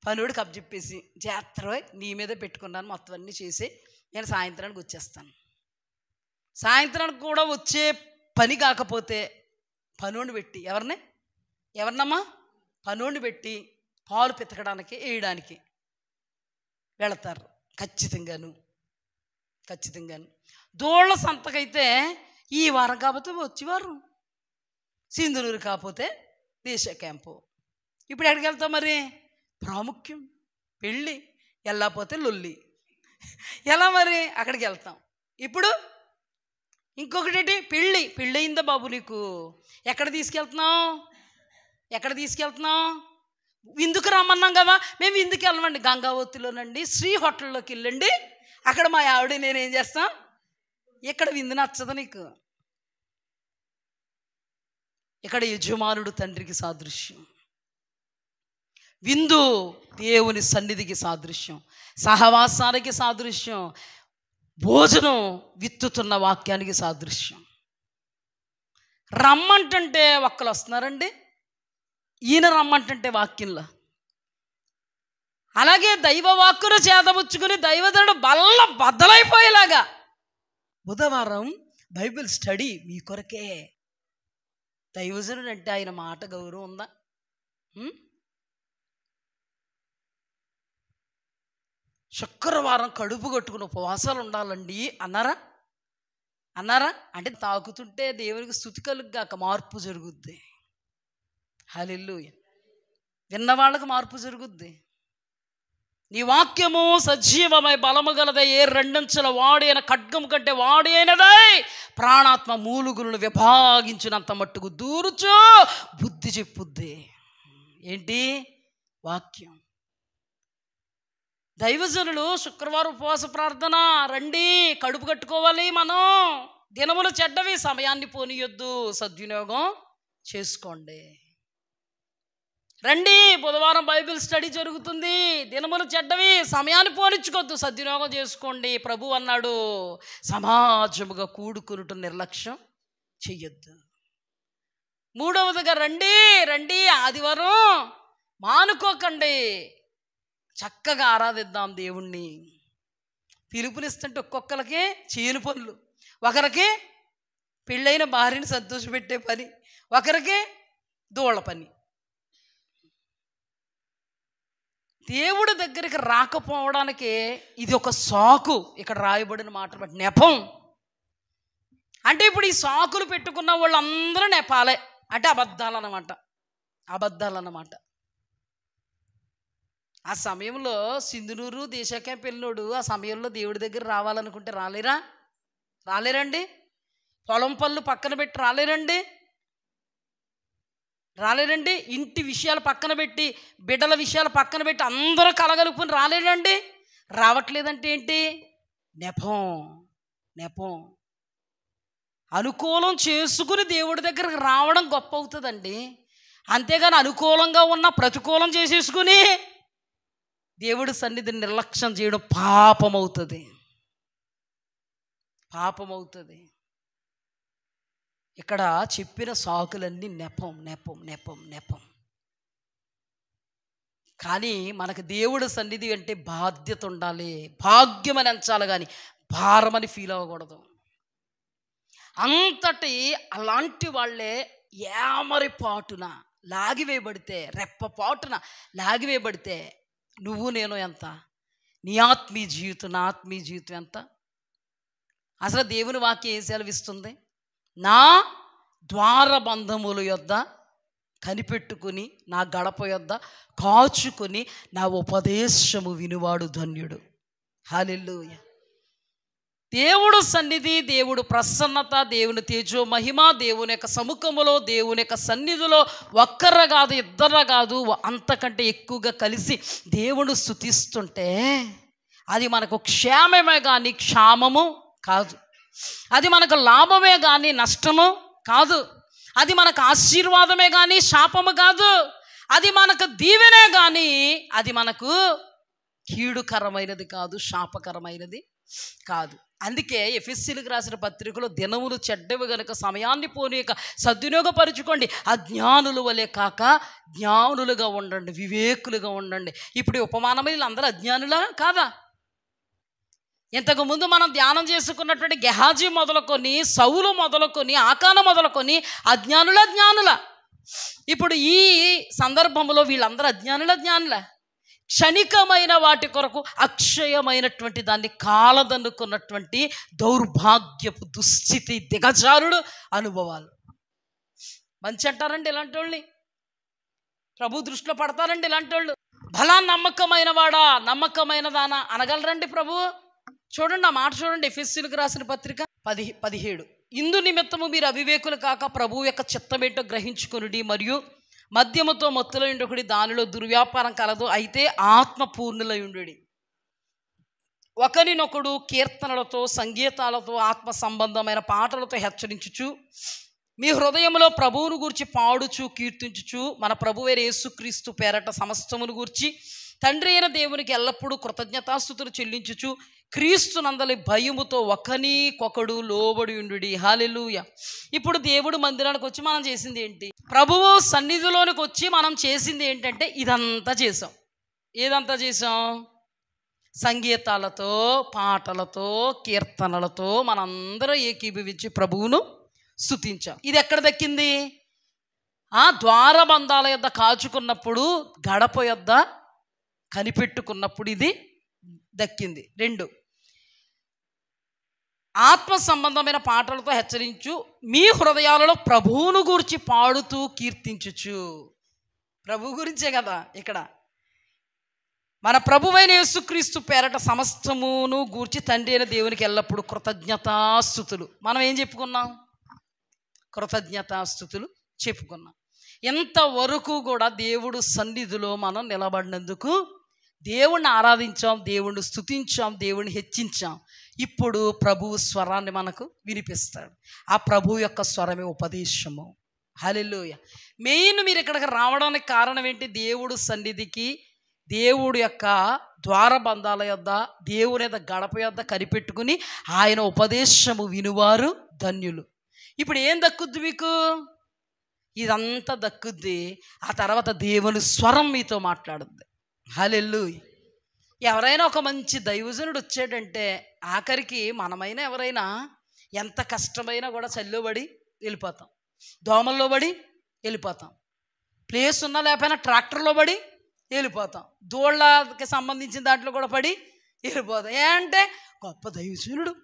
Speaker 1: పనుడికి అప్పచెప్పేసి జాతర నీ మీదే పెట్టుకున్నాను, మొత్తం అన్నీ చేసి నేను సాయంత్రానికి వచ్చేస్తాను. సాయంత్రానికి కూడా వచ్చే పని కాకపోతే పనుడిని పెట్టి, ఎవరినమ్మా పనుడిని పెట్టి పాలు పితకడానికి వేయడానికి వెళతారు. ఖచ్చితంగాను దోళ్ళ సంతకైతే ఈ వారం కాకపోతే వచ్చేవారు, సింధనూరు కాకపోతే దేశ క్యాంపు. ఇప్పుడు ఎక్కడికి వెళ్తాం మరి, ప్రాముఖ్యం పెళ్ళి, వెళ్ళకపోతే లొల్లి, ఎలా మరి అక్కడికి వెళ్తాం. ఇప్పుడు ఇంకొకటి పెళ్ళి అయిందా బాబు నీకు, ఎక్కడ తీసుకెళ్తున్నావు, విందుకు రమ్మన్నాం కదా, మేము విందుకు వెళ్ళమండి, గంగావతిలోనండి శ్రీ హోటల్లోకి వెళ్ళండి, అక్కడ మా ఆవిడ నేనేం చేస్తాం, ఇక్కడ విందు నచ్చదు నీకు. ఇక్కడ యజమానుడు తండ్రికి సాదృశ్యం, విందు దేవుని సన్నిధికి సాదృశ్యం, సహవాసానికి సాదృశ్యం, భోజనం విత్తుతున్న వాక్యానికి సాదృశ్యం. రమ్మంటుంటే ఒక్కరు వస్తున్నారండి, ఈయన రమ్మంటుంటే వాక్యంలో. అలాగే దైవ వాక్కును చేతబుచ్చుకుని దైవజనుడు బల్ల బద్దలైపోయేలాగా బుధవారం బైబిల్ స్టడీ మీ కొరకే. దైవజనుడు అంటే ఆయన మాట గౌరవం ఉందా? శుక్రవారం కడుపు కట్టుకుని ఉపవాసాలు ఉండాలండి అన్నారా? అంటే తాకుతుంటే దేవునికి స్తుతి కలుగుగాక మార్పు జరుగుద్ది. హల్లెలూయా. విన్నవాళ్ళకు మార్పు జరుగుద్ది. నీ వాక్యము సజీవమై బలము గలదై, ఏ రెండంచుల వాడైన ఖడ్గము కంటే వాడైనదై ప్రాణాత్మ మూలుగులను విభాగించినంత మట్టుకు దూరుచు బుద్ధి చెప్పుద్ది. ఏంటి వాక్యం. దైవజనులు శుక్రవారం ఉపవాస ప్రార్థన రండి, కడుపు కట్టుకోవాలి. మనం దినములు చెడ్డవి, సమయాన్ని పోనీయొద్దు, సద్వినియోగం చేసుకోండి. రండి, బుధవారం బైబిల్ స్టడీ జరుగుతుంది, దినములు చెడ్డవి, సమయాన్ని పోనిచ్చుకోవద్దు, సద్వినియోగం చేసుకోండి. ప్రభు అన్నాడు, సమాజముగా కూడుకునుట నిర్లక్ష్యం చెయ్యొద్దు. మూడవదిగా రండి, ఆదివారం మానుకోకండి, చక్కగా ఆరాధిద్దాం దేవుణ్ణి. పిలుపునిస్తుంటే ఒక్కొక్కరికి చేయని పనులు, ఒకరికి పెళ్ళైన భార్యని సంతోషపెట్టే పని, ఒకరికి దోళ్ళ పని. దేవుడి దగ్గరికి రాకపోవడానికి ఇది ఒక సాకు. ఇక్కడ రాయబడిన మాట బట్టి నెపం అంటే, ఇప్పుడు ఈ సాకులు పెట్టుకున్న వాళ్ళందరూ నెపాలే అంటే అబద్ధాలన్నమాట. ఆ సమయంలో సింధునూరు దేశకే పెళ్ళోడు ఆ సమయంలో దేవుడి దగ్గర రావాలనుకుంటే రాలేరా? రాలేరండి? పొలం పళ్ళు పక్కన పెట్టి రాలేరండి? రాలేరండి? ఇంటి విషయాలు పక్కన పెట్టి, బిడ్డల విషయాలు పక్కన పెట్టి అందరూ కలగలుపుని రాలేరండి? రావట్లేదంటే ఏంటి? నెపం. నెపం. అనుకూలం చేసుకుని దేవుడి దగ్గరకు రావడం గొప్ప అవుతుందండి. అంతేగాని అనుకూలంగా ఉన్న ప్రతికూలం చేసేసుకుని దేవుడి సన్నిధిని నిర్లక్ష్యం చేయడం పాపమవుతుంది. పాపమవుతుంది. ఇక్కడ చెప్పిన సాకులన్నీ నెపం నెపం నెపం నెపం. కానీ మనకు దేవుడి సన్నిధి అంటే బాధ్యత ఉండాలి, భాగ్యం అని ఎంచాలి, కానీ భారమని ఫీల్ అవ్వకూడదు. అంతటి అలాంటి వాళ్ళే ఏమరి పాటున లాగివేయబడితే, రెప్పపాటున లాగివేయబడితే నువ్వు నేను ఎంత, నీ ఆత్మీయ జీవితం నా ఆత్మీయ జీవితం ఎంత? అసలు దేవుని వాక్యం ఏం సెలవిస్తుంది? నా ద్వారబంధముల యొద్ద కనిపెట్టుకుని, నా గడప యొద్ద కాచుకొని, నా ఉపదేశము వినువాడు ధన్యుడు. హల్లెలూయా. దేవుడు సన్నిధి, దేవుడు ప్రసన్నత, దేవుని తేజో మహిమ, దేవుని యొక్క సముఖములో, దేవుని యొక్క సన్నిధిలో ఒక్కర కాదు, ఇద్దరు కాదు, అంతకంటే ఎక్కువగా కలిసి దేవుడు స్తుతిస్తుంటే అది మనకు క్షేమమే కానీ క్షామము కాదు. అది మనకు లాభమే కానీ నష్టము కాదు. అది మనకు ఆశీర్వాదమే కానీ శాపము కాదు. అది మనకు దీవెనే కానీ అది మనకు కీడుకరమైనది కాదు, శాపకరమైనది కాదు. అందుకే ఎఫెసీయులకు రాసిన పత్రికలో దినములు చెడ్డవి గనుక సమయాన్ని పోనీయక సద్వినియోగపరుచుకోండి, అజ్ఞానుల వలె కాక జ్ఞానులుగా ఉండండి, వివేకులుగా ఉండండి. ఇప్పుడు ఉపమానం వీళ్ళందరూ అజ్ఞానులా కాదా? ఇంతకుముందు మనం ధ్యానం చేసుకున్నటువంటి గెహాజీ మొదలుకొని, సౌలు మొదలుకొని, ఆకాన మొదలుకొని జ్ఞానుల. ఇప్పుడు ఈ సందర్భంలో వీళ్ళందరూ జ్ఞానుల. క్షణికమైన వాటి కొరకు అక్షయమైనటువంటి దాన్ని కాలదన్నుకున్నటువంటి దౌర్భాగ్యపు దుస్థితి, దిగజారుడు అనుభవాలు. మంచి అంటారండి ఇలాంటి వాళ్ళని? ప్రభు దృష్టిలో పడతారండి ఇలాంటి వాళ్ళు? భలా నమ్మకమైన వాడా, నమ్మకమైన దానా అనగలరండి ప్రభు? చూడండి ఆ మాట చూడండి, ఎఫెసీయులకు రాసిన పత్రిక 10:17. ఇందు నిమిత్తము మీరు అవివేకులు కాక ప్రభువు యొక్క చిత్తమేంటో గ్రహించుకొనుడి, మరియు మద్యముతో మత్తులో ఉండకుడి, దానిలో దుర్వ్యాపారం కలదు, అయితే ఆత్మపూర్ణులై ఉండుడి. ఒకరినొకడు కీర్తనలతో, సంగీతాలతో, ఆత్మ సంబంధమైన పాటలతో హెచ్చరించుచు మీ హృదయంలో ప్రభువును గూర్చి పాడుచు కీర్తించుచు మన ప్రభువైన యేసుక్రీస్తు పేరట సమస్తమును గూర్చి తండ్రి అయిన దేవునికి ఎల్లప్పుడూ కృతజ్ఞతాస్తుతులు చెల్లించుచు క్రీస్తునందలి భయముతో ఒకనికొకడు లోబడి ఉండుడి. హల్లెలూయా. ఇప్పుడు దేవుడు మందిరానికి వచ్చి మనం చేసింది ఏంటి? ప్రభువు సన్నిధిలోనికి వచ్చి మనం చేసింది ఏంటంటే ఇదంతా చేసాం. ఏదంతా చేసాం? సంగీతాలతో, పాటలతో, కీర్తనలతో మనందరం ఏకీభవించి ప్రభువును స్తుతించాం. ఇది ఎక్కడ దక్కింది? ఆ ద్వారబంధాల యొద్ద కాచుకున్నప్పుడు, గడప యొద్ద కనిపెట్టుకున్నప్పుడు ఇది దక్కింది. 2, ఆత్మ సంబంధమైన పాటలతో హెచ్చరించు మీ హృదయాలలో ప్రభువును గురించి పాడుతూ కీర్తించుచు. ప్రభు గురించే కదా ఇక్కడ. మన ప్రభువైన యేసుక్రీస్తు పేరట సమస్తమును గూర్చి తండ్రి అయిన దేవునికి ఎల్లప్పుడూ కృతజ్ఞతాస్తుతులు. మనం ఏం చెప్పుకున్నాం? కృతజ్ఞతాస్తుతులు చెప్పుకున్నాం. ఎంతవరకు కూడా దేవుడు సన్నిధిలో మనం నిలబడినందుకు దేవుణ్ణి ఆరాధించాం, దేవుణ్ణి స్తుతించాం, దేవుణ్ణి హెచ్చించాం. ఇప్పుడు ప్రభువు స్వరాన్ని మనకు వినిపిస్తాడు. ఆ ప్రభు యొక్క స్వరమే ఉపదేశము. హల్లెలూయా. మెయిన్ మీరు ఇక్కడికి రావడానికి కారణం ఏంటి? దేవుడు సన్నిధికి, దేవుడు యొక్క ద్వారబంధాల యొద్ద, దేవుని యొక్క గడప యొద్ద కనిపెట్టుకుని ఆయన ఉపదేశము వినువారు ధన్యులు. ఇప్పుడు ఏం దక్కుద్ది మీకు? ఇదంతా దక్కుద్ది. ఆ తర్వాత దేవుని స్వరం మీతో మాట్లాడుద్ది. హల్లెలూయా. ఎవరైనా ఒక మంచి దైవజనుడు వచ్చాడంటే ఆఖరికి మనమైనా ఎవరైనా ఎంత కష్టమైనా కూడా చల్లోబడి వెళ్ళిపోతాం, దోమల్లో పడి వెళ్ళిపోతాం, ప్లేస్ ఉన్నా లేకపోయినా ట్రాక్టర్లో పడి వెళ్ళిపోతాం, దూళ్ళకి సంబంధించిన దాంట్లో కూడా పడి వెళ్ళిపోతాం. ఏంటంటే గొప్ప దైవజనుడు,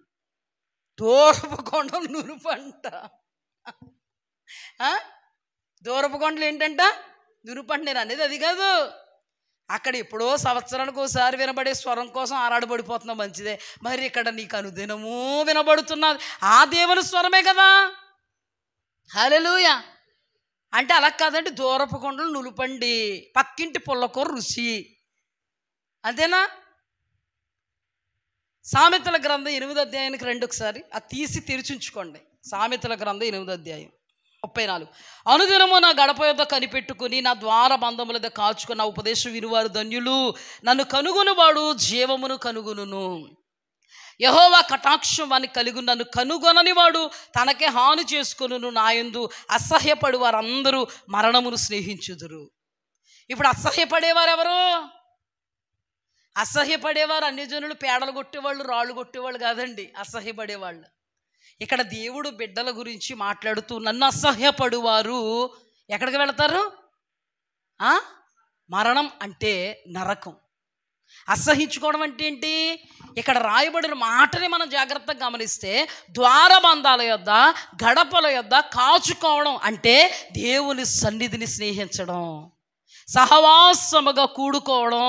Speaker 1: దూరపు కొండలు నునుపంట. దూరపు కొండలు ఏంటంట? నునుపంట. నేను అనేది అది కాదు. అక్కడ ఎప్పుడో సంవత్సరానికి ఒకసారి వినబడే స్వరం కోసం ఆరాడబడిపోతున్నావు, మంచిదే. మరి ఇక్కడ నీకు అనుదినము వినబడుతున్నది ఆ దేవుని స్వరమే కదా. హల్లెలూయా. అంటే అలా కాదండి, దూరపు కొండలు నులుపండి, పక్కింటి పుల్లకూర రుచి, అంతేనా? సామెతల గ్రంథం 8వ అధ్యాయానికి రండి ఒకసారి, అది తీసి తెరిచుంచుకోండి. సామెతల గ్రంథం 8వ అధ్యాయం 34. అనుదినము నా గడప యొద్ద కనిపెట్టుకుని నా ద్వార బంధముల యొద్ద కాచుకుని నా ఉపదేశం వినువారు ధన్యులు. నన్ను కనుగొనువాడు జీవమును కనుగొనును. యెహోవా కటాక్షం వాని కలిగి నన్ను కనుగొనని వాడు తనకే హాని చేసుకొనును. నాయందు అసహ్యపడు వారందరూ మరణమును స్నేహించుదురు. ఇప్పుడు అసహ్యపడేవారు ఎవరు? అసహ్యపడేవారు అన్యజనులు, పేడలు కొట్టేవాళ్ళు, రాళ్ళు కొట్టేవాళ్ళు కాదండి అసహ్యపడేవాళ్ళు. ఇక్కడ దేవుడు బిడ్డల గురించి మాట్లాడుతూ నన్ను అసహ్యపడువారు ఎక్కడికి వెళతారు? మరణం అంటే నరకం. అసహించుకోవడం అంటే ఏంటి? ఇక్కడ రాయబడిన మాటని మనం జాగ్రత్తగా గమనిస్తే ద్వారబంధాల యొద్ద గడపల యొద్ద కాచుకోవడం అంటే దేవుని సన్నిధిని స్నేహించడం, సహవాసముగా కూడుకోవడం,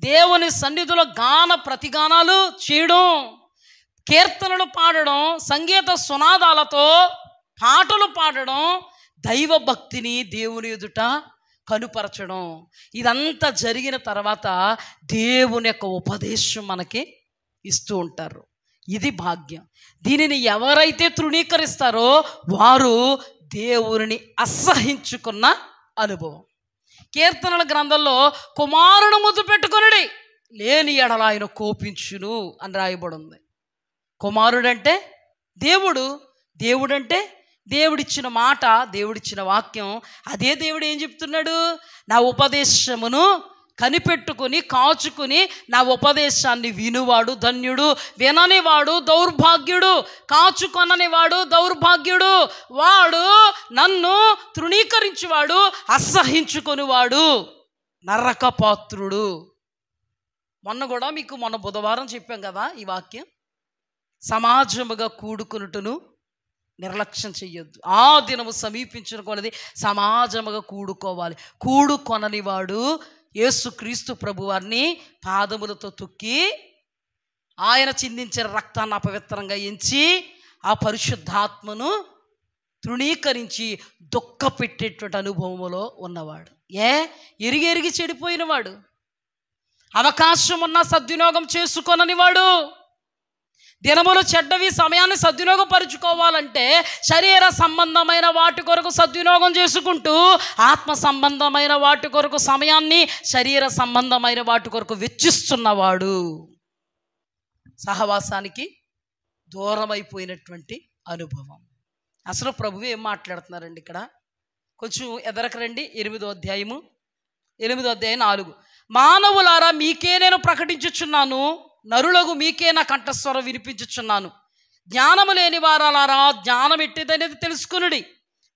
Speaker 1: దేవుని సన్నిధిలో గాన ప్రతిగానాలు చేయడం, కీర్తనలు పాడడం, సంగీత సునాదాలతో పాటలు పాడడం, దైవ భక్తిని దేవుని ఎదుట కనుపరచడం. ఇదంతా జరిగిన తర్వాత దేవుని యొక్క ఉపదేశం మనకి ఇస్తూ ఉంటారు. ఇది భాగ్యం. దీనిని ఎవరైతే తృణీకరిస్తారో వారు దేవుని అసహించుకున్న అనుభవం. కీర్తనల గ్రంథంలో కుమారుడు ముద్దు పెట్టుకొనుడి లేని ఎడల ఆయన కోపించును అని రాయబడి ఉంది. కుమారుడంటే దేవుడు, దేవుడంటే దేవుడిచ్చిన మాట, దేవుడిచ్చిన వాక్యం. అదే దేవుడు ఏం చెప్తున్నాడు? నా ఉపదేశమును కనిపెట్టుకుని కాచుకుని నా ఉపదేశాన్ని వినువాడు ధన్యుడు, విననివాడు దౌర్భాగ్యుడు, కాచుకొననివాడు దౌర్భాగ్యుడు. వాడు నన్ను తృణీకరించువాడు, అసహించుకొనివాడు నరకపాత్రుడు. మొన్న బుధవారం చెప్పాం కదా ఈ వాక్యం. సమాజముగా కూడుకునుటను నిర్లక్ష్యం చెయ్యొద్దు. ఆ దినము సమీపించిన కొలది సమాజముగా కూడుకోవాలి. కూడుకొననివాడు యేసుక్రీస్తు ప్రభువారిని పాదములతో తొక్కి ఆయన చిందించిన రక్తాన్ని అపవిత్రంగా ఎంచి ఆ పరిశుద్ధాత్మను తృణీకరించి దుఃఖ పెట్టేటువంటి అనుభవములో ఉన్నవాడు. ఎరిగి చెడిపోయినవాడు, అవకాశం ఉన్న సద్వినియోగం చేసుకొననివాడు. దినములు చెడ్డవి, సమయాన్ని సద్వినియోగపరుచుకోవాలంటే శరీర సంబంధమైన వాటి కొరకు సద్వినియోగం చేసుకుంటూ ఆత్మ సంబంధమైన వాటి కొరకు సమయాన్ని శరీర సంబంధమైన వాటి కొరకు వెచ్చిస్తున్నవాడు సహవాసానికి దూరమైపోయినటువంటి అనుభవం. అసలు ప్రభువు ఏం మాట్లాడుతున్నారండి ఇక్కడ? కొంచెం ఎదరకు రండి. 8వ అధ్యాయం 4. మానవులారా మీకే నేను ప్రకటించుచున్నాను, నరులకు మీకే నా కంఠస్వరం వినిపించుచున్నాను. జ్ఞానము లేని వారాలారా జ్ఞానం ఎట్టిదనేది తెలుసుకునుడి,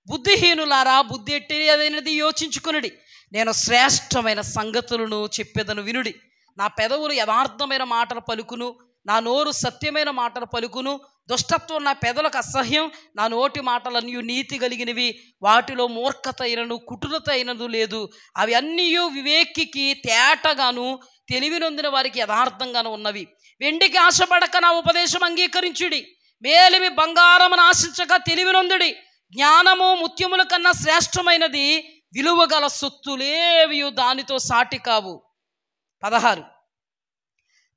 Speaker 1: బుద్ధిహీనులారా బుద్ధి ఎట్టిదనేది యోచించుకునుడి. నేను శ్రేష్టమైన సంగతులను చెప్పేదను వినుడి. నా పెదవులు యథార్థమైన మాటలు పలుకును, నా నోరు సత్యమైన మాటలు పలుకును. దుష్టత్వం నా పెదవులకు అసహ్యం, నా నోటి మాటలన్నీ నీతి కలిగినవి. వాటిలో మూర్ఖత అయినను కుటులత అయినదు లేదు. అవి అన్నీ వివేకికి తేటగాను తెలివి నొందిన వారికి యథార్థంగాను ఉన్నవి. వెండికి ఆశపడక నా ఉపదేశం అంగీకరించుడి, మేలిమి బంగారమును ఆశించక తెలివి నొందుడి. జ్ఞానము ముత్యముల కన్నా శ్రేష్టమైనది, విలువగల సొత్తులేవి దానితో సాటి కావు. 16.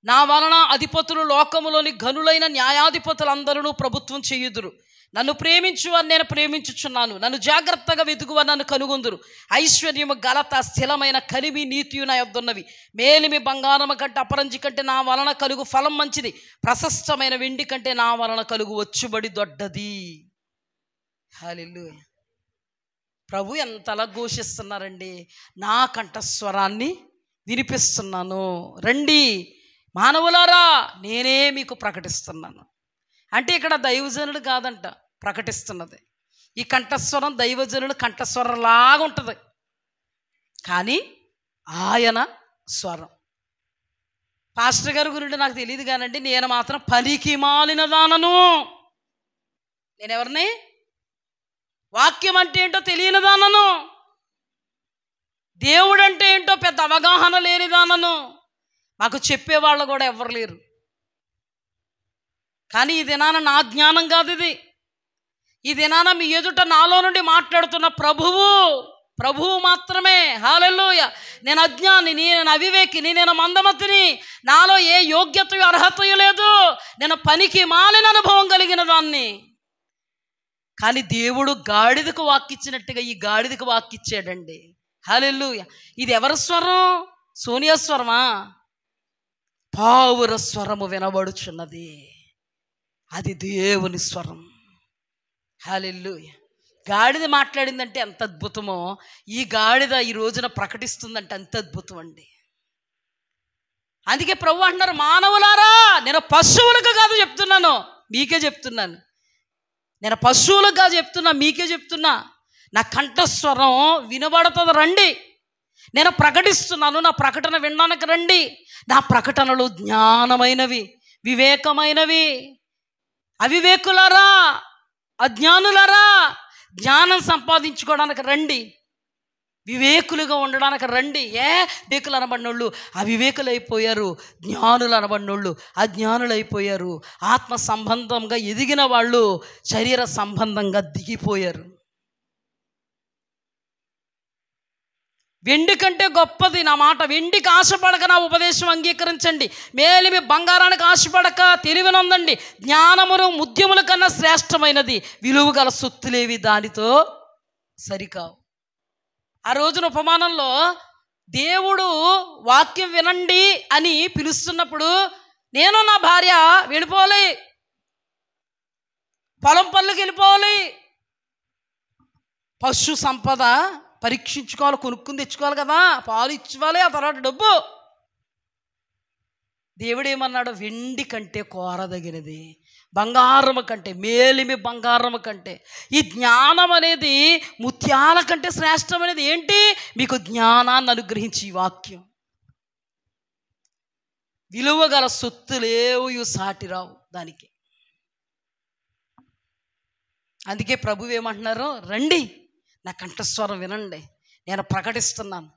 Speaker 1: నా వలన అధిపతులు లోకములోని ఘనులైన న్యాయాధిపతులందరూ ప్రభుత్వం చేయుదురు. నన్ను ప్రేమించువారు నేను ప్రేమించుచున్నాను, నన్ను జాగ్రత్తగా వెతుకువారు నన్ను కనుగొందురు. ఐశ్వర్యము ఘనత స్థిరమైన కలిమి నీతియు నా యొద్దున్నవి. మేలిమి బంగారము కంటే అపరంజి కంటే నా వలన కలుగు ఫలం మంచిది. ప్రశస్తమైన వెండి కంటే నా వలన కలుగు వచ్చుబడి దొడ్డది. హల్లెలూయా. ప్రభు ఎంతలా ఘోషిస్తున్నారండి, నా కంఠస్వరాన్ని వినిపిస్తున్నాను, రండి మానవులారా నేనే మీకు ప్రకటిస్తున్నాను. అంటే ఇక్కడ దైవజనులు కాదంట ప్రకటిస్తున్నది. ఈ కంఠస్వరం దైవజనులు కంఠస్వరంలాగా ఉంటుంది, కానీ ఆయన స్వరం. పాస్టర్ గారి గురించి నాకు తెలియదు కానండి, నేను మాత్రం పలికి మాలిన దానను. నేనెవరిని? వాక్యం అంటే ఏంటో తెలియని దానను. దేవుడు అంటే ఏంటో పెద్ద అవగాహన లేనిదానను. మాకు చెప్పేవాళ్ళు కూడా ఎవరు లేరు. కానీ ఈ దినాన నా జ్ఞానం కాదు ఇది. ఈ దినాన మీ ఎదుట నాలో నుండి మాట్లాడుతున్న ప్రభువు మాత్రమే. హల్లెలూయా. నేను అజ్ఞానిని, నేను అవివేకిని, నేను మందమతిని, నాలో ఏ యోగ్యత అర్హతయు లేదు, నేను పనికి మాలిన అనుభవం కలిగిన దాన్ని. కానీ దేవుడు గాడిదకు వాక్కిచ్చినట్టుగా ఈ గాడిదకు వాక్కిచ్చాడండి. హల్లెలూయా. ఇది ఎవరి స్వరం? సోనియా స్వరమా? పావుర స్వరము వినబడుచున్నది, అది దేవుని స్వరం. హల్లెలూయా. గాడిద మాట్లాడిందంటే ఎంత అద్భుతమో, ఈ గాడిద ఈ రోజున ప్రకటిస్తుందంటే అంత అద్భుతం అండి. అందుకే ప్రభు అంటున్నారు, మానవులారా, నేను పశువులకు కాదు చెప్తున్నాను, మీకే చెప్తున్నాను. నేను పశువులకు కాదు చెప్తున్నా, మీకే చెప్తున్నా. నా కంఠస్వరం వినబడుతుంది, రండి. నేను ప్రకటిస్తున్నాను, నా ప్రకటన వినడానికి రండి. నా ప్రకటనలు జ్ఞానమైనవి, వివేకమైనవి. అవివేకులారా, అజ్ఞానులారా, జ్ఞానం సంపాదించుకోవడానికి రండి, వివేకులుగా ఉండడానికి రండి. వివేకులు అనబడినోళ్ళు అవివేకులు అయిపోయారు, జ్ఞానులు అనబడినోళ్ళు అజ్ఞానులు అయిపోయారు. ఆత్మ సంబంధంగా ఎదిగిన వాళ్ళు శరీర సంబంధంగా దిగిపోయారు. వెండి కంటే గొప్పది నా మాట. వెండికి ఆశపడక నా ఉపదేశం అంగీకరించండి. మేలిమి బంగారానికి ఆశపడక తెలివినందండి. జ్ఞానమును ముద్యముల కన్నా శ్రేష్టమైనది. విలువ గల సొత్తులేవి దానితో సరికావు. ఆ రోజున ఉపమానంలో దేవుడు వాక్యం వినండి అని పిలుస్తున్నప్పుడు, నేను నా భార్య వెళ్ళిపోవాలి, పొలం పనులకు వెళ్ళిపోవాలి, పశు సంపద పరీక్షించుకోవాలి, కొనుక్కుని తెచ్చుకోవాలి కదా, పాలు ఇచ్చుకోవాలి, ఆ తర్వాత డబ్బు. దేవుడు ఏమన్నాడు? వెండి కంటే కోరదగినది, బంగారము కంటే, మేలిమి బంగారము కంటే, ఈ జ్ఞానం అనేది ముత్యాల కంటే శ్రేష్టమైనది. ఏంటి? మీకు జ్ఞానాన్ని అనుగ్రహించి ఈ వాక్యం. విలువ గల సొత్తులేవు సాటిరావు దానికి. అందుకే ప్రభువు ఏమంటున్నారు? రండి, నా కంఠస్వరం వినండి, నేను ప్రకటిస్తున్నాను.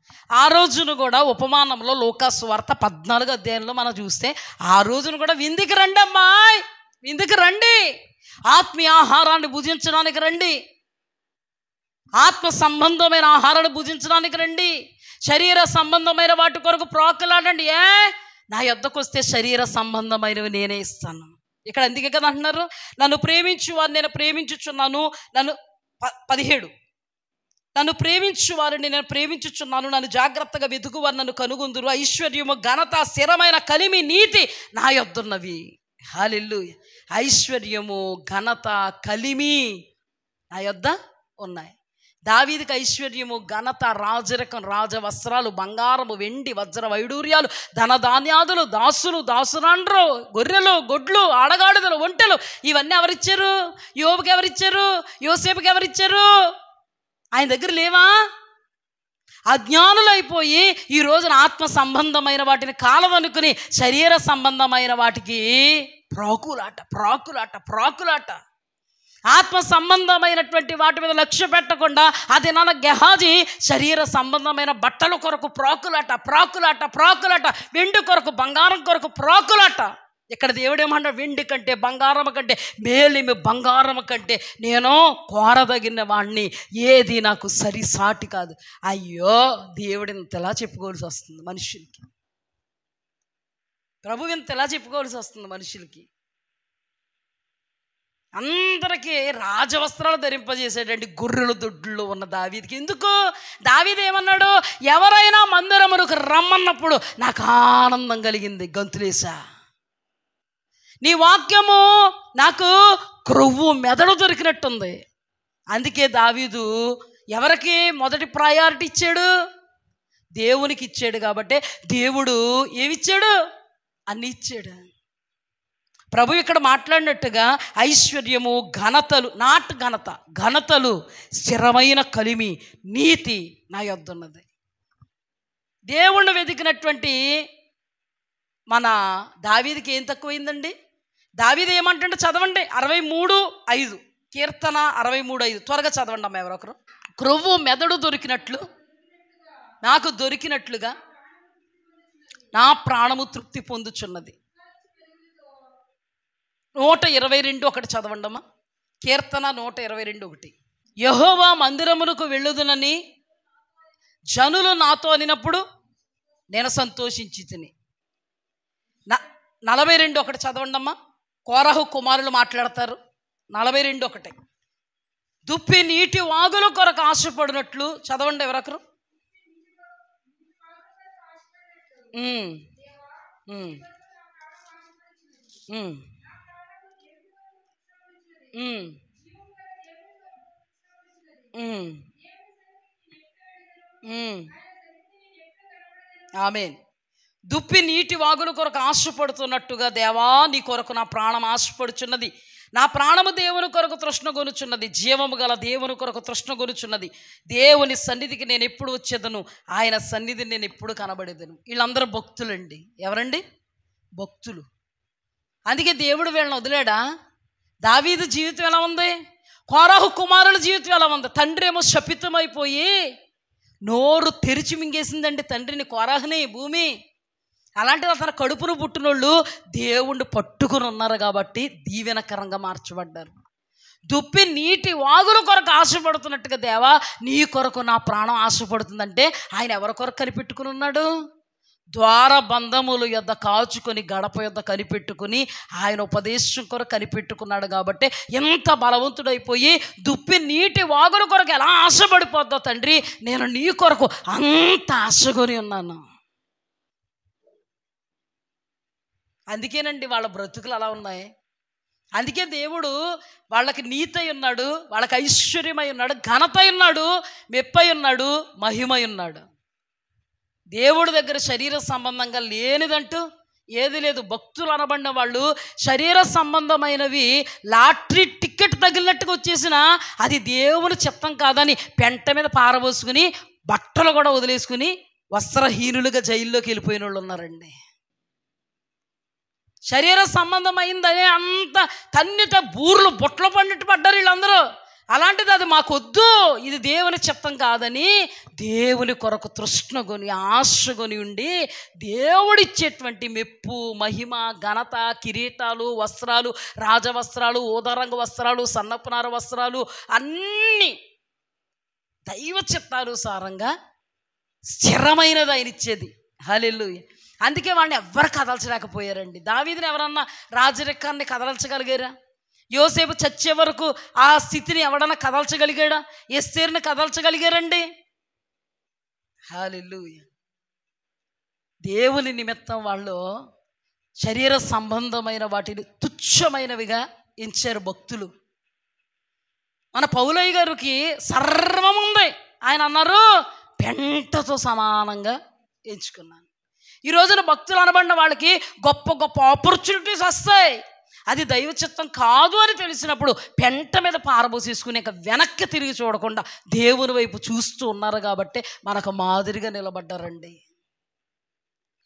Speaker 1: ఆ రోజును కూడా ఉపమానంలో లూకాసు వార్త 14వ అధ్యాయంలో మనం చూస్తే, ఆ రోజును కూడా విందుకి రండి అమ్మాయి, విందుకి రండి, ఆత్మీయ ఆహారాన్ని భుజించడానికి రండి, ఆత్మ సంబంధమైన ఆహారాన్ని భుజించడానికి రండి, శరీర సంబంధమైన వాటి కొరకు ప్రోకలాడండి. నా యొద్దకు వస్తే శరీర సంబంధమైనవి నేనే ఇస్తాను. ఇక్కడ అందుకే కదా అంటున్నారు, నన్ను ప్రేమించు వారు నేను ప్రేమించుచున్నాను. 17 నన్ను ప్రేమించు వారిని నేను ప్రేమించుచున్నాను, నన్ను జాగ్రత్తగా వెతుకువారు నన్ను కనుగొందురు. ఐశ్వర్యము, ఘనత, స్థిరమైన కలిమి, నీతి నా యొద్దున్నవి. హల్లెలూయా. ఐశ్వర్యము, ఘనత, కలిమి నా యొద్ద ఉన్నాయి. దావీదుకి ఐశ్వర్యము, ఘనత, రాజరికం, రాజవస్త్రాలు, బంగారము, వెండి, వజ్ర వైడూర్యాలు, ధనధాన్యాదులు, దాసులు, దాసురాండ్రు, గొర్రెలు, గొడ్లు, ఆడగాడుదలు, ఒంటెలు, ఇవన్నీ ఎవరిచ్చారు? యోబుకి ఎవరిచ్చారు? యోసేపుకి ఎవరిచ్చారు? ఆయన దగ్గర లేవా? అజ్ఞానులు అయిపోయి ఈ రోజున ఆత్మ సంబంధమైన వాటిని కాలవనుకుని శరీర సంబంధమైన వాటికి ప్రాకులాట. ఆత్మ సంబంధమైనటువంటి వాటి మీద లక్ష్య పెట్టకుండా అది నాన్న గెహాజీ శరీర సంబంధమైన బట్టల కొరకు ప్రాకులాట, వెండి కొరకు, బంగారం కొరకు ప్రాకులాట. ఇక్కడ దేవుడు ఏమన్నాడు? వెండి కంటే, బంగారం కంటే, మేలిమి బంగారం కంటే నేను కోరదగిన వాడిని, ఏది నాకు సరిసాటి కాదు. అయ్యో, దేవుడు ఇంతలా చెప్పుకోవాల్సి వస్తుంది మనుషులకి, ప్రభు ఇంతలా చెప్పుకోవాల్సి వస్తుంది మనుషులకి. అందరికీ రాజవస్త్రాలు ధరింపజేసాడండి గొర్రెలు దొడ్లు ఉన్న దావీదుకి. ఎందుకు? దావీదు ఏమన్నాడు? ఎవరైనా మందిరమునకు రమ్మన్నప్పుడు నాకు ఆనందం కలిగింది, గంతులేసా. నీ వాక్యము నాకు క్రొవ్వు మెదడు దొరికినట్టుంది. అందుకే దావీదు ఎవరికి మొదటి ప్రయారిటీ ఇచ్చాడు? దేవునికి ఇచ్చాడు. కాబట్టి దేవుడు ఏమిచ్చాడు? అన్ని ఇచ్చాడు. ప్రభు ఇక్కడ మాట్లాడినట్టుగా ఐశ్వర్యము, ఘనతలు, ఘనతలు, స్థిరమైన కలిమి, నీతి నా యొద్ద ఉన్నది. దేవుణ్ణి వెతికినటువంటి మన దావీదుకి ఏం తక్కువైందండి? దావీదు ఏమంటే చదవండి, 63:5 కీర్తన 63:5 త్వరగా చదవండి అమ్మ ఎవరొకరు. క్రొవ్వు మెదడు దొరికినట్లు నాకు దొరికినట్లుగా నా ప్రాణము తృప్తి పొందుచున్నది. 122 చదవండమ్మా. కీర్తన 122:1. యెహోవా మందిరమునకు వెళ్ళుదునని జనులు నాతో అనినప్పుడు నేను సంతోషించి తిని. 42:1 చదవండమ్మా. కోరహు కుమారులు మాట్లాడతారు. 42:1. దుప్పి నీటి వాగుల కొరకు ఆశపడినట్లు చదవండి ఎవరొకరు. ఆమేన్. దుప్పి నీటి వాగుల కొరకు ఆశపడుతున్నట్టుగా దేవా నీ కొరకు నా ప్రాణం ఆశపడుచున్నది. నా ప్రాణము దేవుని కొరకు తృష్ణగొనుచున్నది. జీవము గల దేవుని కొరకు తృష్ణగొనుచున్నది. దేవుని సన్నిధికి నేను ఎప్పుడు వచ్చేదను, ఆయన సన్నిధిని నేను ఎప్పుడు కనబడేదను. వీళ్ళందరూ భక్తులండి. ఎవరండి? భక్తులు. అందుకే దేవుడు వీళ్ళని వదిలేడా? దావీదు జీవితం ఎలా ఉంది? కోరహు కుమారుల జీవితం ఎలా ఉంది? తండ్రి ఏమో శపితమైపోయి నోరు తెరిచి మింగేసిందండి తండ్రిని, కోరహుని భూమి. అలాంటిది అతను కడుపును పుట్టినోళ్ళు దేవుణ్ణి పట్టుకుని ఉన్నారు కాబట్టి దీవెనకరంగా మార్చబడ్డారు. దుప్పి నీటి వాగుల కొరకు ఆశపడుతున్నట్టుగా దేవా నీ కొరకు నా ప్రాణం ఆశపడుతుందంటే ఆయన ఎవరి కొరకు కనిపెట్టుకుని ఉన్నాడు? ద్వారబంధముల యొద్ద కాచుకొని గడప యొద్ద కనిపెట్టుకుని ఆయన ఉపదేశం కొరకు కనిపెట్టుకున్నాడు కాబట్టి ఎంత బలవంతుడైపోయి దుప్పి నీటి వాగుల కొరకు ఎలా ఆశపడిపోద్దో తండ్రి నేను నీ కొరకు అంత ఆశకొని ఉన్నాను. అందుకేనండి వాళ్ళ బ్రతుకులు అలా ఉన్నాయి. అందుకే దేవుడు వాళ్ళకి నీతి అయి ఉన్నాడు, వాళ్ళకి ఐశ్వర్యమై ఉన్నాడు, ఘనత ఉన్నాడు, మెప్పై ఉన్నాడు, మహిమై ఉన్నాడు. దేవుడి దగ్గర శరీర సంబంధంగా లేనిదంటూ ఏది లేదు. భక్తులు అనబడిన వాళ్ళు శరీర సంబంధమైనవి లాటరీ టికెట్ తగిలినట్టుగా వచ్చేసినా అది దేవుని చిత్తం కాదని పెంట మీద పారబోసుకుని బట్టలు కూడా వదిలేసుకుని వస్త్రహీనులుగా జైల్లోకి వెళ్ళిపోయిన వాళ్ళు ఉన్నారండి. శరీర సంబంధమైందనే అంత కన్నిట బూర్లు బొట్లు పండిట్టు పడ్డారు వీళ్ళందరూ. అలాంటిది అది మాకొద్దు, ఇది దేవుని చిత్తం కాదని దేవుని కొరకు తృష్ణగొని ఆశగొని ఉండి దేవుడిచ్చేటువంటి మెప్పు, మహిమ, ఘనత, కిరీటాలు, వస్త్రాలు, రాజవస్త్రాలు, ఊదారంగ వస్త్రాలు, సన్నపునార వస్త్రాలు అన్నీ దైవ చిత్తానుసారంగా స్థిరమైనది ఆయన ఇచ్చేది. హల్లెలూయా. అందుకే వాడిని ఎవ్వరు కదల్చలేకపోయారండి. దావీదుని ఎవరన్నా రాజరికాన్ని కదల్చగలిగారా? యోసేపు చచ్చే వరకు ఆ స్థితిని ఎవడన్నా కదల్చగలిగాడా? ఎస్తేరుని కదల్చగలిగారండి? హల్లెలూయా. దేవుని నిమిత్తం వాళ్ళు శరీర సంబంధమైన వాటిని తుచ్చమైనవిగా ఎంచారు భక్తులు. మన పౌలయ్య గారికి సర్వం ఉంది, ఆయన అన్నారు పెంటతో సమానంగా ఎంచుకున్నాను. ఈ రోజున భక్తులు అనబడిన వాళ్ళకి గొప్ప గొప్ప ఆపర్చునిటీస్ వస్తాయి. అది దైవ చిత్తం కాదు అని తెలిసినప్పుడు పెంట మీద పారబోసేసుకుని ఇంకా వెనక్కి తిరిగి చూడకుండా దేవుని వైపు చూస్తూ ఉన్నారు కాబట్టి మనకు మాదిరిగా నిలబడ్డారండి.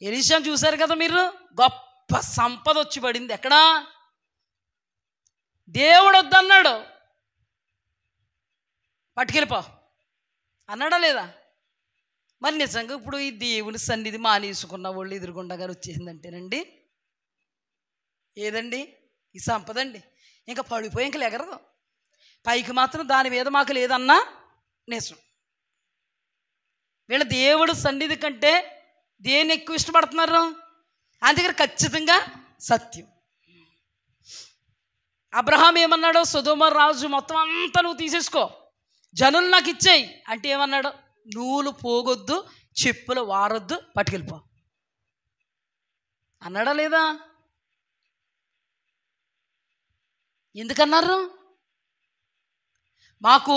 Speaker 1: ఎలీషాను చూశారు కదా మీరు, గొప్ప సంపద వచ్చి పడింది. ఎక్కడా? దేవుడు వద్దన్నాడు, పట్టుకెళ్ళిపో అన్నాడా లేదా? మరి నిజంగా ఇప్పుడు ఈ దేవుని సన్నిధి మానేసుకున్న వాళ్ళు ఎదురుగుండగానే వచ్చేసిందంటేనండి ఏదండి ఈ సంపద అండి. ఇంకా పడిపోయి ఇంకా ఎగరదు. పైకి మాత్రం దాని మీద మాకు లేదన్నా నిజం. వీళ్ళ దేవుడు సన్నిధి కంటే దేన్ని ఎక్కువ ఇష్టపడుతున్నారు? అందుకని ఖచ్చితంగా సత్యం. అబ్రహాం ఏమన్నాడు? సొదొమ రాజు మొత్తం అంతా నువ్వు తీసేసుకో, జనులు నాకు ఇచ్చేయి అంటే ఏమన్నాడు? నూలు పోగొద్దు, చెప్పులు వారొద్దు, పట్టుకెళ్ళిపో అన్నాడా లేదా? ఎందుకన్నారు? మాకు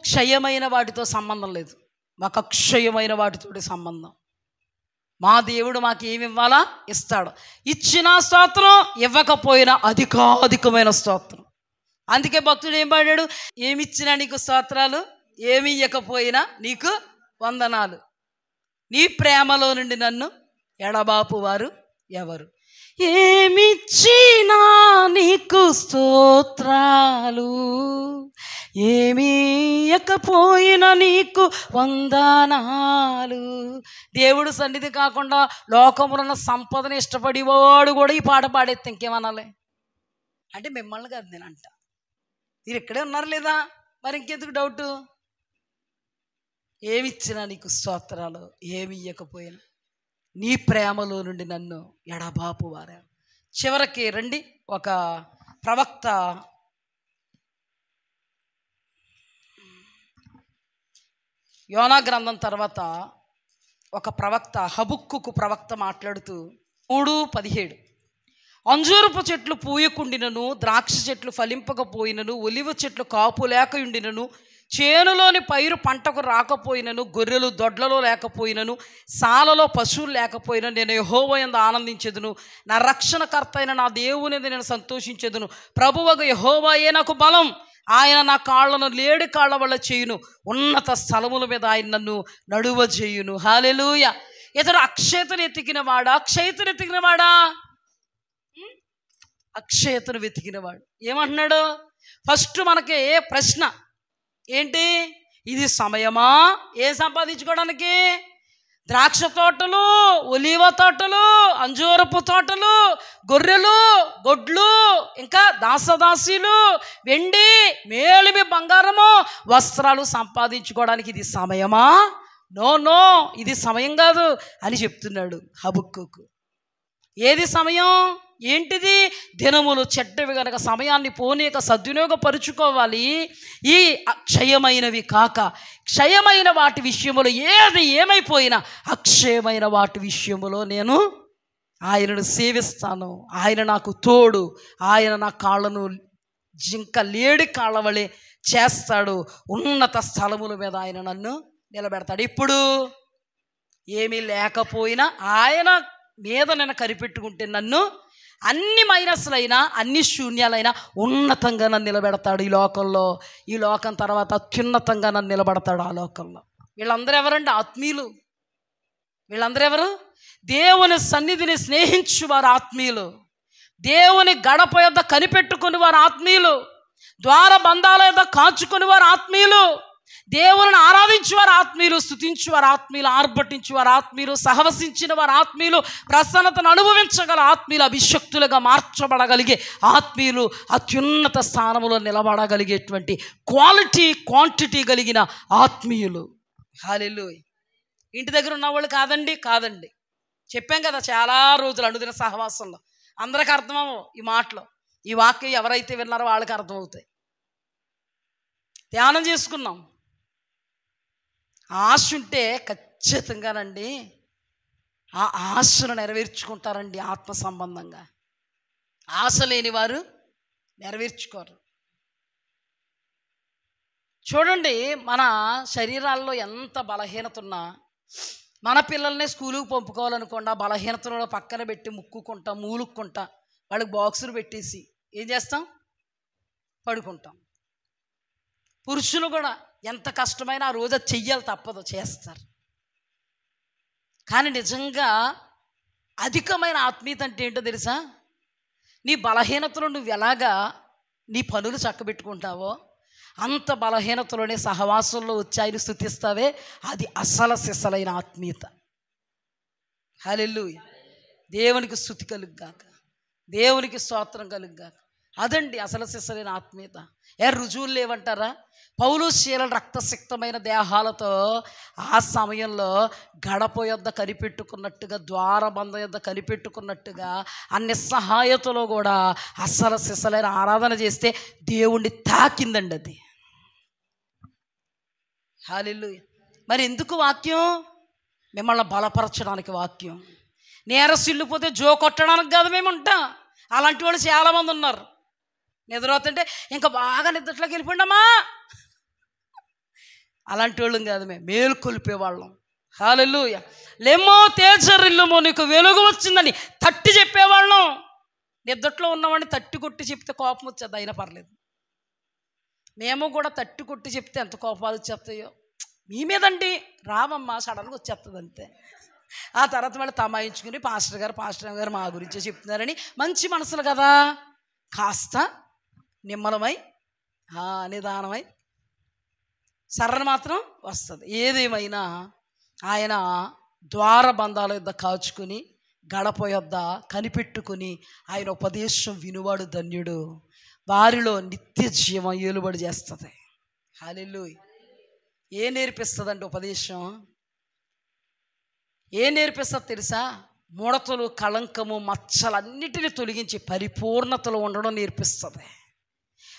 Speaker 1: క్షయమైన వాటితో సంబంధం లేదు, మాకు అక్షయమైన వాటితోటి సంబంధం. మా దేవుడు మాకు ఏమి ఇవ్వాలా ఇస్తాడు. ఇచ్చిన స్తోత్రం, ఇవ్వకపోయినా అధికాధికమైన స్తోత్రం. అందుకే భక్తుడు ఏం పాడాడు? ఏమిచ్చినా నీకు స్తోత్రాలు, ఏమి ఇవ్వకపోయినా నీకు వందనాలు. నీ ప్రేమలో నుండి నన్ను ఎడబాపు వారు ఎవరు? ఏమిచ్చినా నీకు స్తోత్రాలు, ఏమీ ఇయ్యకపోయినా నీకు వందనాలు. దేవుడు సన్నిధి కాకుండా లోకములో ఉన్న సంపదను ఇష్టపడేవాడు కూడా ఈ పాట పాడేస్తే ఇంకేమనాలి? అంటే మిమ్మల్ని కాదు నేను అంట, మీరు ఇక్కడే ఉన్నారు లేదా, మరి ఇంకెందుకు డౌటు? ఏమిచ్చినా నీకు స్తోత్రాలు, ఏమి ఇయ్యకపోయినా నీ ప్రేమలో నుండి నన్ను ఎడబాపు వారా. చివరికి రండి, ఒక ప్రవక్త యోనా గ్రంథం తర్వాత ఒక ప్రవక్త హబుక్కుకు ప్రవక్త మాట్లాడుతూ 3:17 అంజూరపు చెట్లు పూయకుండినను, ద్రాక్ష చెట్లు ఫలింపకపోయినను, ఒలివ చెట్లు కాపు లేకయుండినను, చేనులోని పైరు పంటకు రాకపోయినను, గొర్రెలు దొడ్లలో లేకపోయినను, సాలలో పశువులు లేకపోయినా నేను యెహోవా యందు ఆనందించెదను, నా రక్షణకర్త అయిన నా దేవుని నేను సంతోషించెదను. ప్రభువగు యెహోవాయే నాకు బలం, ఆయన నా కాళ్ళను లేడి కాళ్ళ వల్ల చేయును, ఉన్నత స్థలముల మీద ఆయన నన్ను నడువ చేయును. హల్లెలూయా. ఇతడు అక్షయతను ఎతికినవాడా? అక్షయతను ఎతికినవాడా? అక్షయతను వెతికినవాడు. ఏమంటున్నాడు? ఫస్ట్ మనకి ప్రశ్న ఏంటి? ఇది సమయమా ఏం సంపాదించుకోవడానికి? ద్రాక్ష తోటలు, ఒలీవ తోటలు, అంజూరపు తోటలు, గొర్రెలు, గొడ్లు, ఇంకా దాసదాసీలు, వెండి, మేలిమి, బంగారము, వస్త్రాలు సంపాదించుకోవడానికి ఇది సమయమా? నో నో, ఇది సమయం కాదు అని చెప్తున్నాడు హబుక్కుకు. ఏది సమయం? ఏంటిది? దినములు చెడ్డవి గనక సమయాన్ని పోనీక సద్వినియోగపరుచుకోవాలి. ఈ అక్షయమైనవి కాక క్షయమైన వాటి విషయములో ఏది ఏమైపోయినా అక్షయమైన వాటి విషయములో నేను ఆయనను సేవిస్తాను. ఆయన నాకు తోడు, ఆయన నా కాళ్ళను జింక లేడి కాళ్ళ వలె చేస్తాడు, ఉన్నత స్థలముల మీద ఆయన నన్ను నిలబెడతాడు. ఇప్పుడు ఏమీ లేకపోయినా ఆయన మీద నేను కనిపెట్టుకుంటే నన్ను అన్ని మైనస్లైనా అన్ని శూన్యాలైనా ఉన్నతంగా నన్ను నిలబెడతాడు ఈ లోకంలో. ఈ లోకం తర్వాత అత్యున్నతంగా నన్ను నిలబెడతాడు ఆ లోకంలో. వీళ్ళందరూ ఎవరండి? ఆత్మీయులు. వీళ్ళందరూ ఎవరు? దేవుని సన్నిధిని స్నేహించు వారు ఆత్మీయులు, దేవుని గడప యొద్ద కనిపెట్టుకుని వారు ఆత్మీయులు, ద్వార బంధాల యొద్ద కాచుకుని వారు ఆత్మీయులు, దేవుని ఆరాధించువారు ఆత్మీయులు, స్తుతించువారు ఆత్మీయులు, ఆర్భటించువారు ఆత్మీయులు, సహవసించిన వారు ఆత్మీయులు, ప్రసన్నతను అనుభవించగల ఆత్మీయులు, అభిషక్తులుగా మార్చబడగలిగే ఆత్మీయులు, అత్యున్నత స్థానంలో నిలబడగలిగేటువంటి క్వాలిటీ క్వాంటిటీ కలిగిన ఆత్మీయులు. హల్లెలూయా. ఇంటి దగ్గర ఉన్నవాళ్ళు కాదండి. చెప్పాం కదా చాలా రోజులు అనుదిన సహవాసంలో. అందరికి అర్థమవు ఈ మాటలు. ఈ వాక్యం ఎవరైతే విన్నారో వాళ్ళకి అర్థమవుతాయి. ధ్యానం చేసుకున్నాం. ఆశ ఉంటే ఖచ్చితంగానండి ఆ ఆశను నెరవేర్చుకుంటారండి. ఆత్మ సంబంధంగా ఆశ లేని వారు నెరవేర్చుకోరు. చూడండి, మన శరీరాల్లో ఎంత బలహీనత ఉన్నా మన పిల్లల్ని స్కూలుకి పంపుకోవాలనుకోండి, ఆ బలహీనతను పక్కన పెట్టి ముక్కుకుంటా మూలుక్కుంటా వాళ్ళకి బాక్సులు పెట్టేసి ఏం చేస్తాం? పడుకుంటాం. పురుషులు కూడా ఎంత కష్టమైనా ఆ రోజు చెయ్యాలి, తప్పదు, చేస్తారు. కానీ నిజంగా అధికమైన ఆత్మీయత అంటే ఏంటో తెలుసా? నీ బలహీనతలో నువ్వు ఎలాగా నీ పనులు చక్కబెట్టుకుంటావో అంత బలహీనతలోనే సహవాసంలో వచ్చి ఆయన స్తుతిస్తావే, అది అసలు సిసలైన ఆత్మీయత. హల్లెలూయా. దేవునికి స్తుతి కలుగుగాక, దేవునికి స్తోత్రం కలుగుగాక. అదండి అసలు సిసలైన ఆత్మీయత. రుజువులు లేవంటారా? పౌలు శీలల రక్తసిక్తమైన దేహాలతో ఆ సమయంలో గడప యొద్ద కనిపెట్టుకున్నట్టుగా, ద్వారబంధం యొద్ద కనిపెట్టుకున్నట్టుగా అన్ని సహాయతలో కూడా అసలు సిసలైన ఆరాధన చేస్తే దేవుణ్ణి తాకిందండి అది. హల్లెలూయా. మరి ఎందుకు వాక్యం? మిమ్మల్ని బలపరచడానికి వాక్యం. నేరసిల్లిపోతే జో కొట్టడానికి కాదు మేము ఉంటాం. అలాంటి వాళ్ళు చాలామంది ఉన్నారు. నిద్రపోతుంటే ఇంకా బాగా నిద్రలోకి వెళ్ళిపోండమ్మా, అలాంటి వాళ్ళం కాదు మేము, మేలుకొల్పేవాళ్ళం. హల్లెలూయా. లెమ్మో తేజరిల్లుమో నీకు వెలుగు వచ్చిందని తట్టి చెప్పేవాళ్ళం. నిద్రలో ఉన్నవాడిని తట్టి కొట్టి చెప్తే కోపం వచ్చేది, అయినా పర్లేదు. మేము కూడా తట్టి కొట్టి చెప్తే ఎంత కోపాలు వచ్చేస్తాయో మీ మీదండి. రావమ్మా, సడన్గా వచ్చేస్తుంది అంతే. ఆ తర్వాత మళ్ళీ తమాయించుకుని పాస్టర్ గారు మా గురించే చెప్తున్నారని మంచి మనసులు కదా, కాస్త నిమ్మలమై నిదానమై సర్రన మాత్రం వస్తుంది. ఏదేమైనా ఆయన ద్వారబంధాల యొద్ద కాచుకుని, గడప యొద్ద కనిపెట్టుకుని ఆయన ఉపదేశం వినువాడు ధన్యుడు, వారిలో నిత్య జీవం ఏలుబడి చేస్తుంది. హల్లెలూయా. ఏం నేర్పిస్తుందండి ఉపదేశం? ఏం నేర్పిస్తుంది తెలుసా? ముడతలు, కళంకము, మచ్చలన్నిటిని తొలగించి పరిపూర్ణతలో ఉండడం నేర్పిస్తుంది.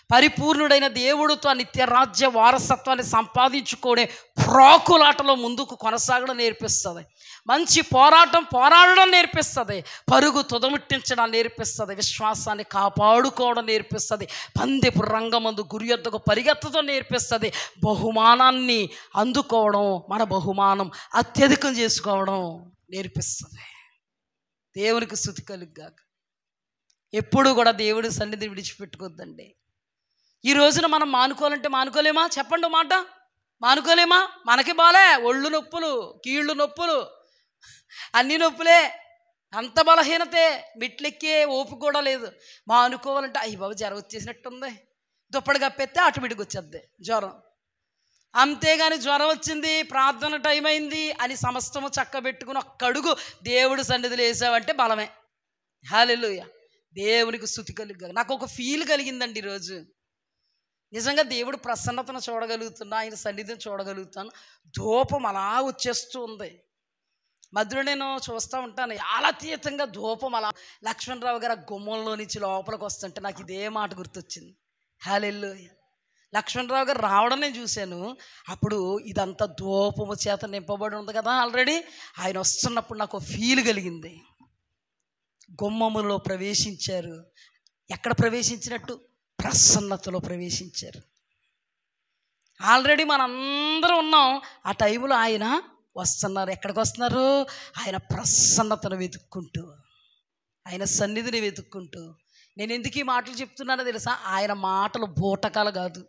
Speaker 1: పరిపూర్ణుడైన దేవుడితో నిత్య రాజ్య వారసత్వాన్ని సంపాదించుకునే ప్రాకులాటలో ముందుకు కొనసాగడం నేర్పిస్తుంది. మంచి పోరాడడం నేర్పిస్తుంది. పరుగు తుదముట్టించడం నేర్పిస్తుంది. విశ్వాసాన్ని కాపాడుకోవడం నేర్పిస్తుంది. పందెపు రంగమందు గురి యొద్దకు పరిగెత్తడం నేర్పిస్తుంది. బహుమానాన్ని అందుకోవడం, మన బహుమానం అత్యధికం చేసుకోవడం నేర్పిస్తుంది. దేవునికి స్తుతి కలుగుగాక. ఎప్పుడు కూడా దేవుడి సన్నిధిని విడిచిపెట్టుకోవద్దండి. ఈ రోజున మనం మానుకోవాలంటే మానుకోలేమా? చెప్పండి మాట. మానుకోలేమా? మనకి బాలే, ఒళ్ళు నొప్పులు, కీళ్ళు నొప్పులు, అన్ని నొప్పులే, అంత బలహీనతే, మెట్లెక్కే ఓపిక కూడా లేదు. మానుకోవాలంటే అయ్యి బాబు జ్వరం వచ్చేసినట్టుంది, దుప్పటి కప్పెత్తే ఆటోమేటిక్గా వచ్చేద్ది జ్వరం. అంతేగాని జ్వరం వచ్చింది, ప్రార్థన టైం అయింది అని సమస్తము చక్కబెట్టుకుని ఒక్క అడుగు దేవుడి సన్నిధిలో వేసావంటే బలమే. హల్లెలూయా. దేవునికి స్తుతి కలుగుగాక. నాకు ఒక ఫీల్ కలిగిందండి ఈరోజు. నిజంగా దేవుడు ప్రసన్నతను చూడగలుగుతున్నా, ఆయన సన్నిధిని చూడగలుగుతాను. ధూపం అలా వచ్చేస్తూ ఉంది. మధ్యలో నేను చూస్తూ ఉంటాను, చాలా అతీతంగా ధూపం అలా లక్ష్మణరావు గారు గుమ్మంలో నుంచి లోపలికి వస్తుంటే నాకు ఇదే మాట గుర్తొచ్చింది. హల్లెలూయా. లక్ష్మణరావు గారు రావడం నేను చూశాను. అప్పుడు ఇదంతా ధూపము చేత నింపబడి ఉంది కదా ఆల్రెడీ. ఆయన వస్తున్నప్పుడు నాకు ఫీల్ కలిగింది. గుమ్మములో ప్రవేశించారు. ఎక్కడ ప్రవేశించినట్టు? ప్రసన్నతలో ప్రవేశించారు. ఆల్రెడీ మనందరం ఉన్నాం. ఆ టైంలో ఆయన వస్తున్నారు. ఎక్కడికి వస్తున్నారు? ఆయన ప్రసన్నతను వెతుక్కుంటూ, ఆయన సన్నిధిని వెతుక్కుంటూ. నేను ఎందుకు ఈ మాటలు చెప్తున్నానో తెలుసా? ఆయన మాటలు బూటకాలు కాదు.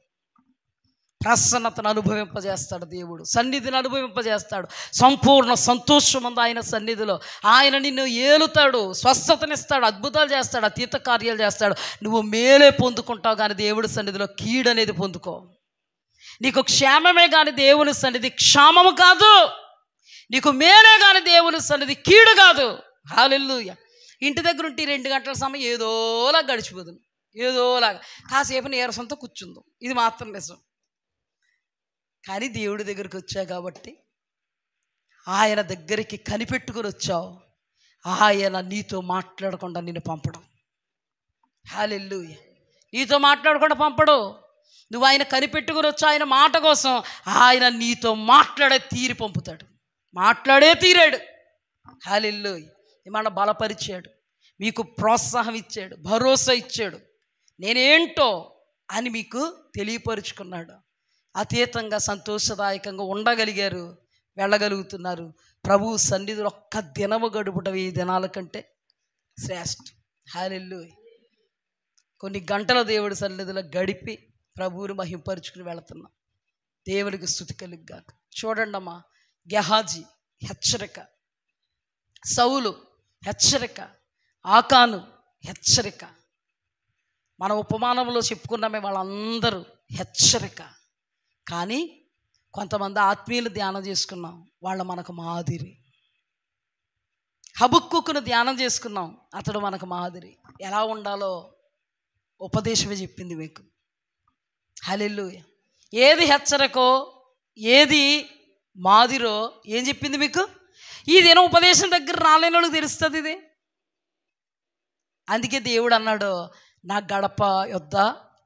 Speaker 1: ప్రసన్నతను అనుభవింపజేస్తాడు దేవుడు, సన్నిధిని అనుభవింపజేస్తాడు. సంపూర్ణ సంతోషం ఉంది ఆయన సన్నిధిలో. ఆయన నిన్ను ఏలుతాడు, స్వస్థతనిస్తాడు, అద్భుతాలు చేస్తాడు, అతీత కార్యాలు చేస్తాడు. నువ్వు మేలే పొందుకుంటావు కానీ దేవుడి సన్నిధిలో కీడు అనేది పొందుకో. నీకు క్షేమమే కానీ దేవుని సన్నిధి క్షామము కాదు. నీకు మేలే కానీ దేవుని సన్నిధి కీడు కాదు. హల్లెలూయా. ఇంటి దగ్గర ఉంటే 2 గంటల సమయం ఏదోలా గడిచిపోతుంది, ఏదోలాగా కాసేపు నీరసంతో కూర్చుందాం, ఇది మాత్రం నిజం. కానీ దేవుడి దగ్గరికి వచ్చావు కాబట్టి, ఆయన దగ్గరికి కనిపెట్టుకుని వచ్చావు, ఆయన నీతో మాట్లాడకుండా నిన్ను పంపడం. హల్లెలూయా. నీతో మాట్లాడకుండా పంపడు. నువ్వు ఆయన కనిపెట్టుకుని వచ్చావు ఆయన మాట కోసం, ఆయన నీతో మాట్లాడే తీరి పంపుతాడు. మాట్లాడే తీరాడు. హల్లెలూయా. మిమ్మల్ని బలపరిచాడు, మీకు ప్రోత్సాహం ఇచ్చాడు, భరోసా ఇచ్చాడు. నేనేంటో అని మీకు తెలియపరుచుకున్నాడు. అతీతంగా సంతోషదాయకంగా ఉండగలిగారు, వెళ్ళగలుగుతున్నారు. ప్రభు సన్నిధిలో ఒక్క దినము గడుపుట 1000 దినాల కంటే శ్రేష్టం. హల్లెలూయా. కొన్ని గంటల దేవుడి సన్నిధిలో గడిపి ప్రభువుని మహింపరుచుకుని వెళుతున్నాం. దేవునికి స్తుతి కలుగుగాక. చూడండి అమ్మా, గెహాజీ హెచ్చరిక, సౌలు హెచ్చరిక, ఆకాను హెచ్చరిక, మన ఉపమానంలో చెప్పుకున్నామే వాళ్ళందరూ హెచ్చరిక. కానీ కొంతమంది ఆత్మీయులు ధ్యానం చేసుకున్నాం, వాళ్ళ మనకు మాదిరి. హబక్కుకును ధ్యానం చేసుకున్నాం, అతడు మనకు మాదిరి. ఎలా ఉండాలో ఉపదేశమే చెప్పింది మీకు. హల్లెలూయా. ఏది హెచ్చరికో, ఏది మాదిరో ఏం చెప్పింది మీకు? ఈ దినం ఉపదేశం దగ్గర రాలేని వాళ్ళకి తెలుస్తుంది ఇది. అందుకే దేవుడు అన్నాడు, నా గడప యొద్ద,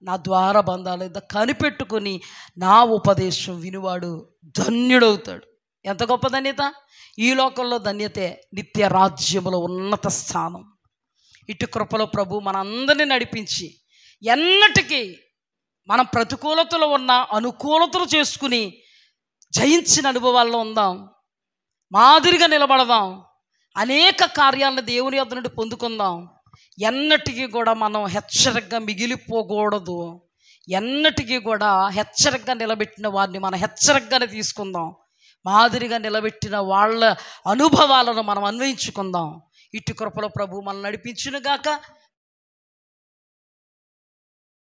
Speaker 1: నా ద్వార బంధాల యొద్ద కనిపెట్టుకుని నా ఉపదేశం వినువాడు ధన్యుడవుతాడు. ఎంత గొప్ప ధన్యత! ఈ లోకంలో ధన్యతే, నిత్య రాజ్యములో ఉన్నత స్థానం. ఇటు కృపలో ప్రభు మనందరినీ నడిపించి ఎన్నటికీ మనం ప్రతికూలతలో ఉన్న అనుకూలతలు చేసుకుని జయించిన అనుభవాల్లో ఉందాం, మాదిరిగా నిలబడదాం, అనేక కార్యాలను దేవుని యొద్ద నుండి పొందుకుందాం. ఎన్నటికీ కూడా మనం హెచ్చరికగా మిగిలిపోకూడదు. ఎన్నటికీ కూడా హెచ్చరికగా నిలబెట్టిన వారిని మనం హెచ్చరికగానే తీసుకుందాం. మాదిరిగా నిలబెట్టిన వాళ్ళ అనుభవాలను మనం అన్వయించుకుందాం. ఇటు కృపలో ప్రభు మనం నడిపించునుగాక.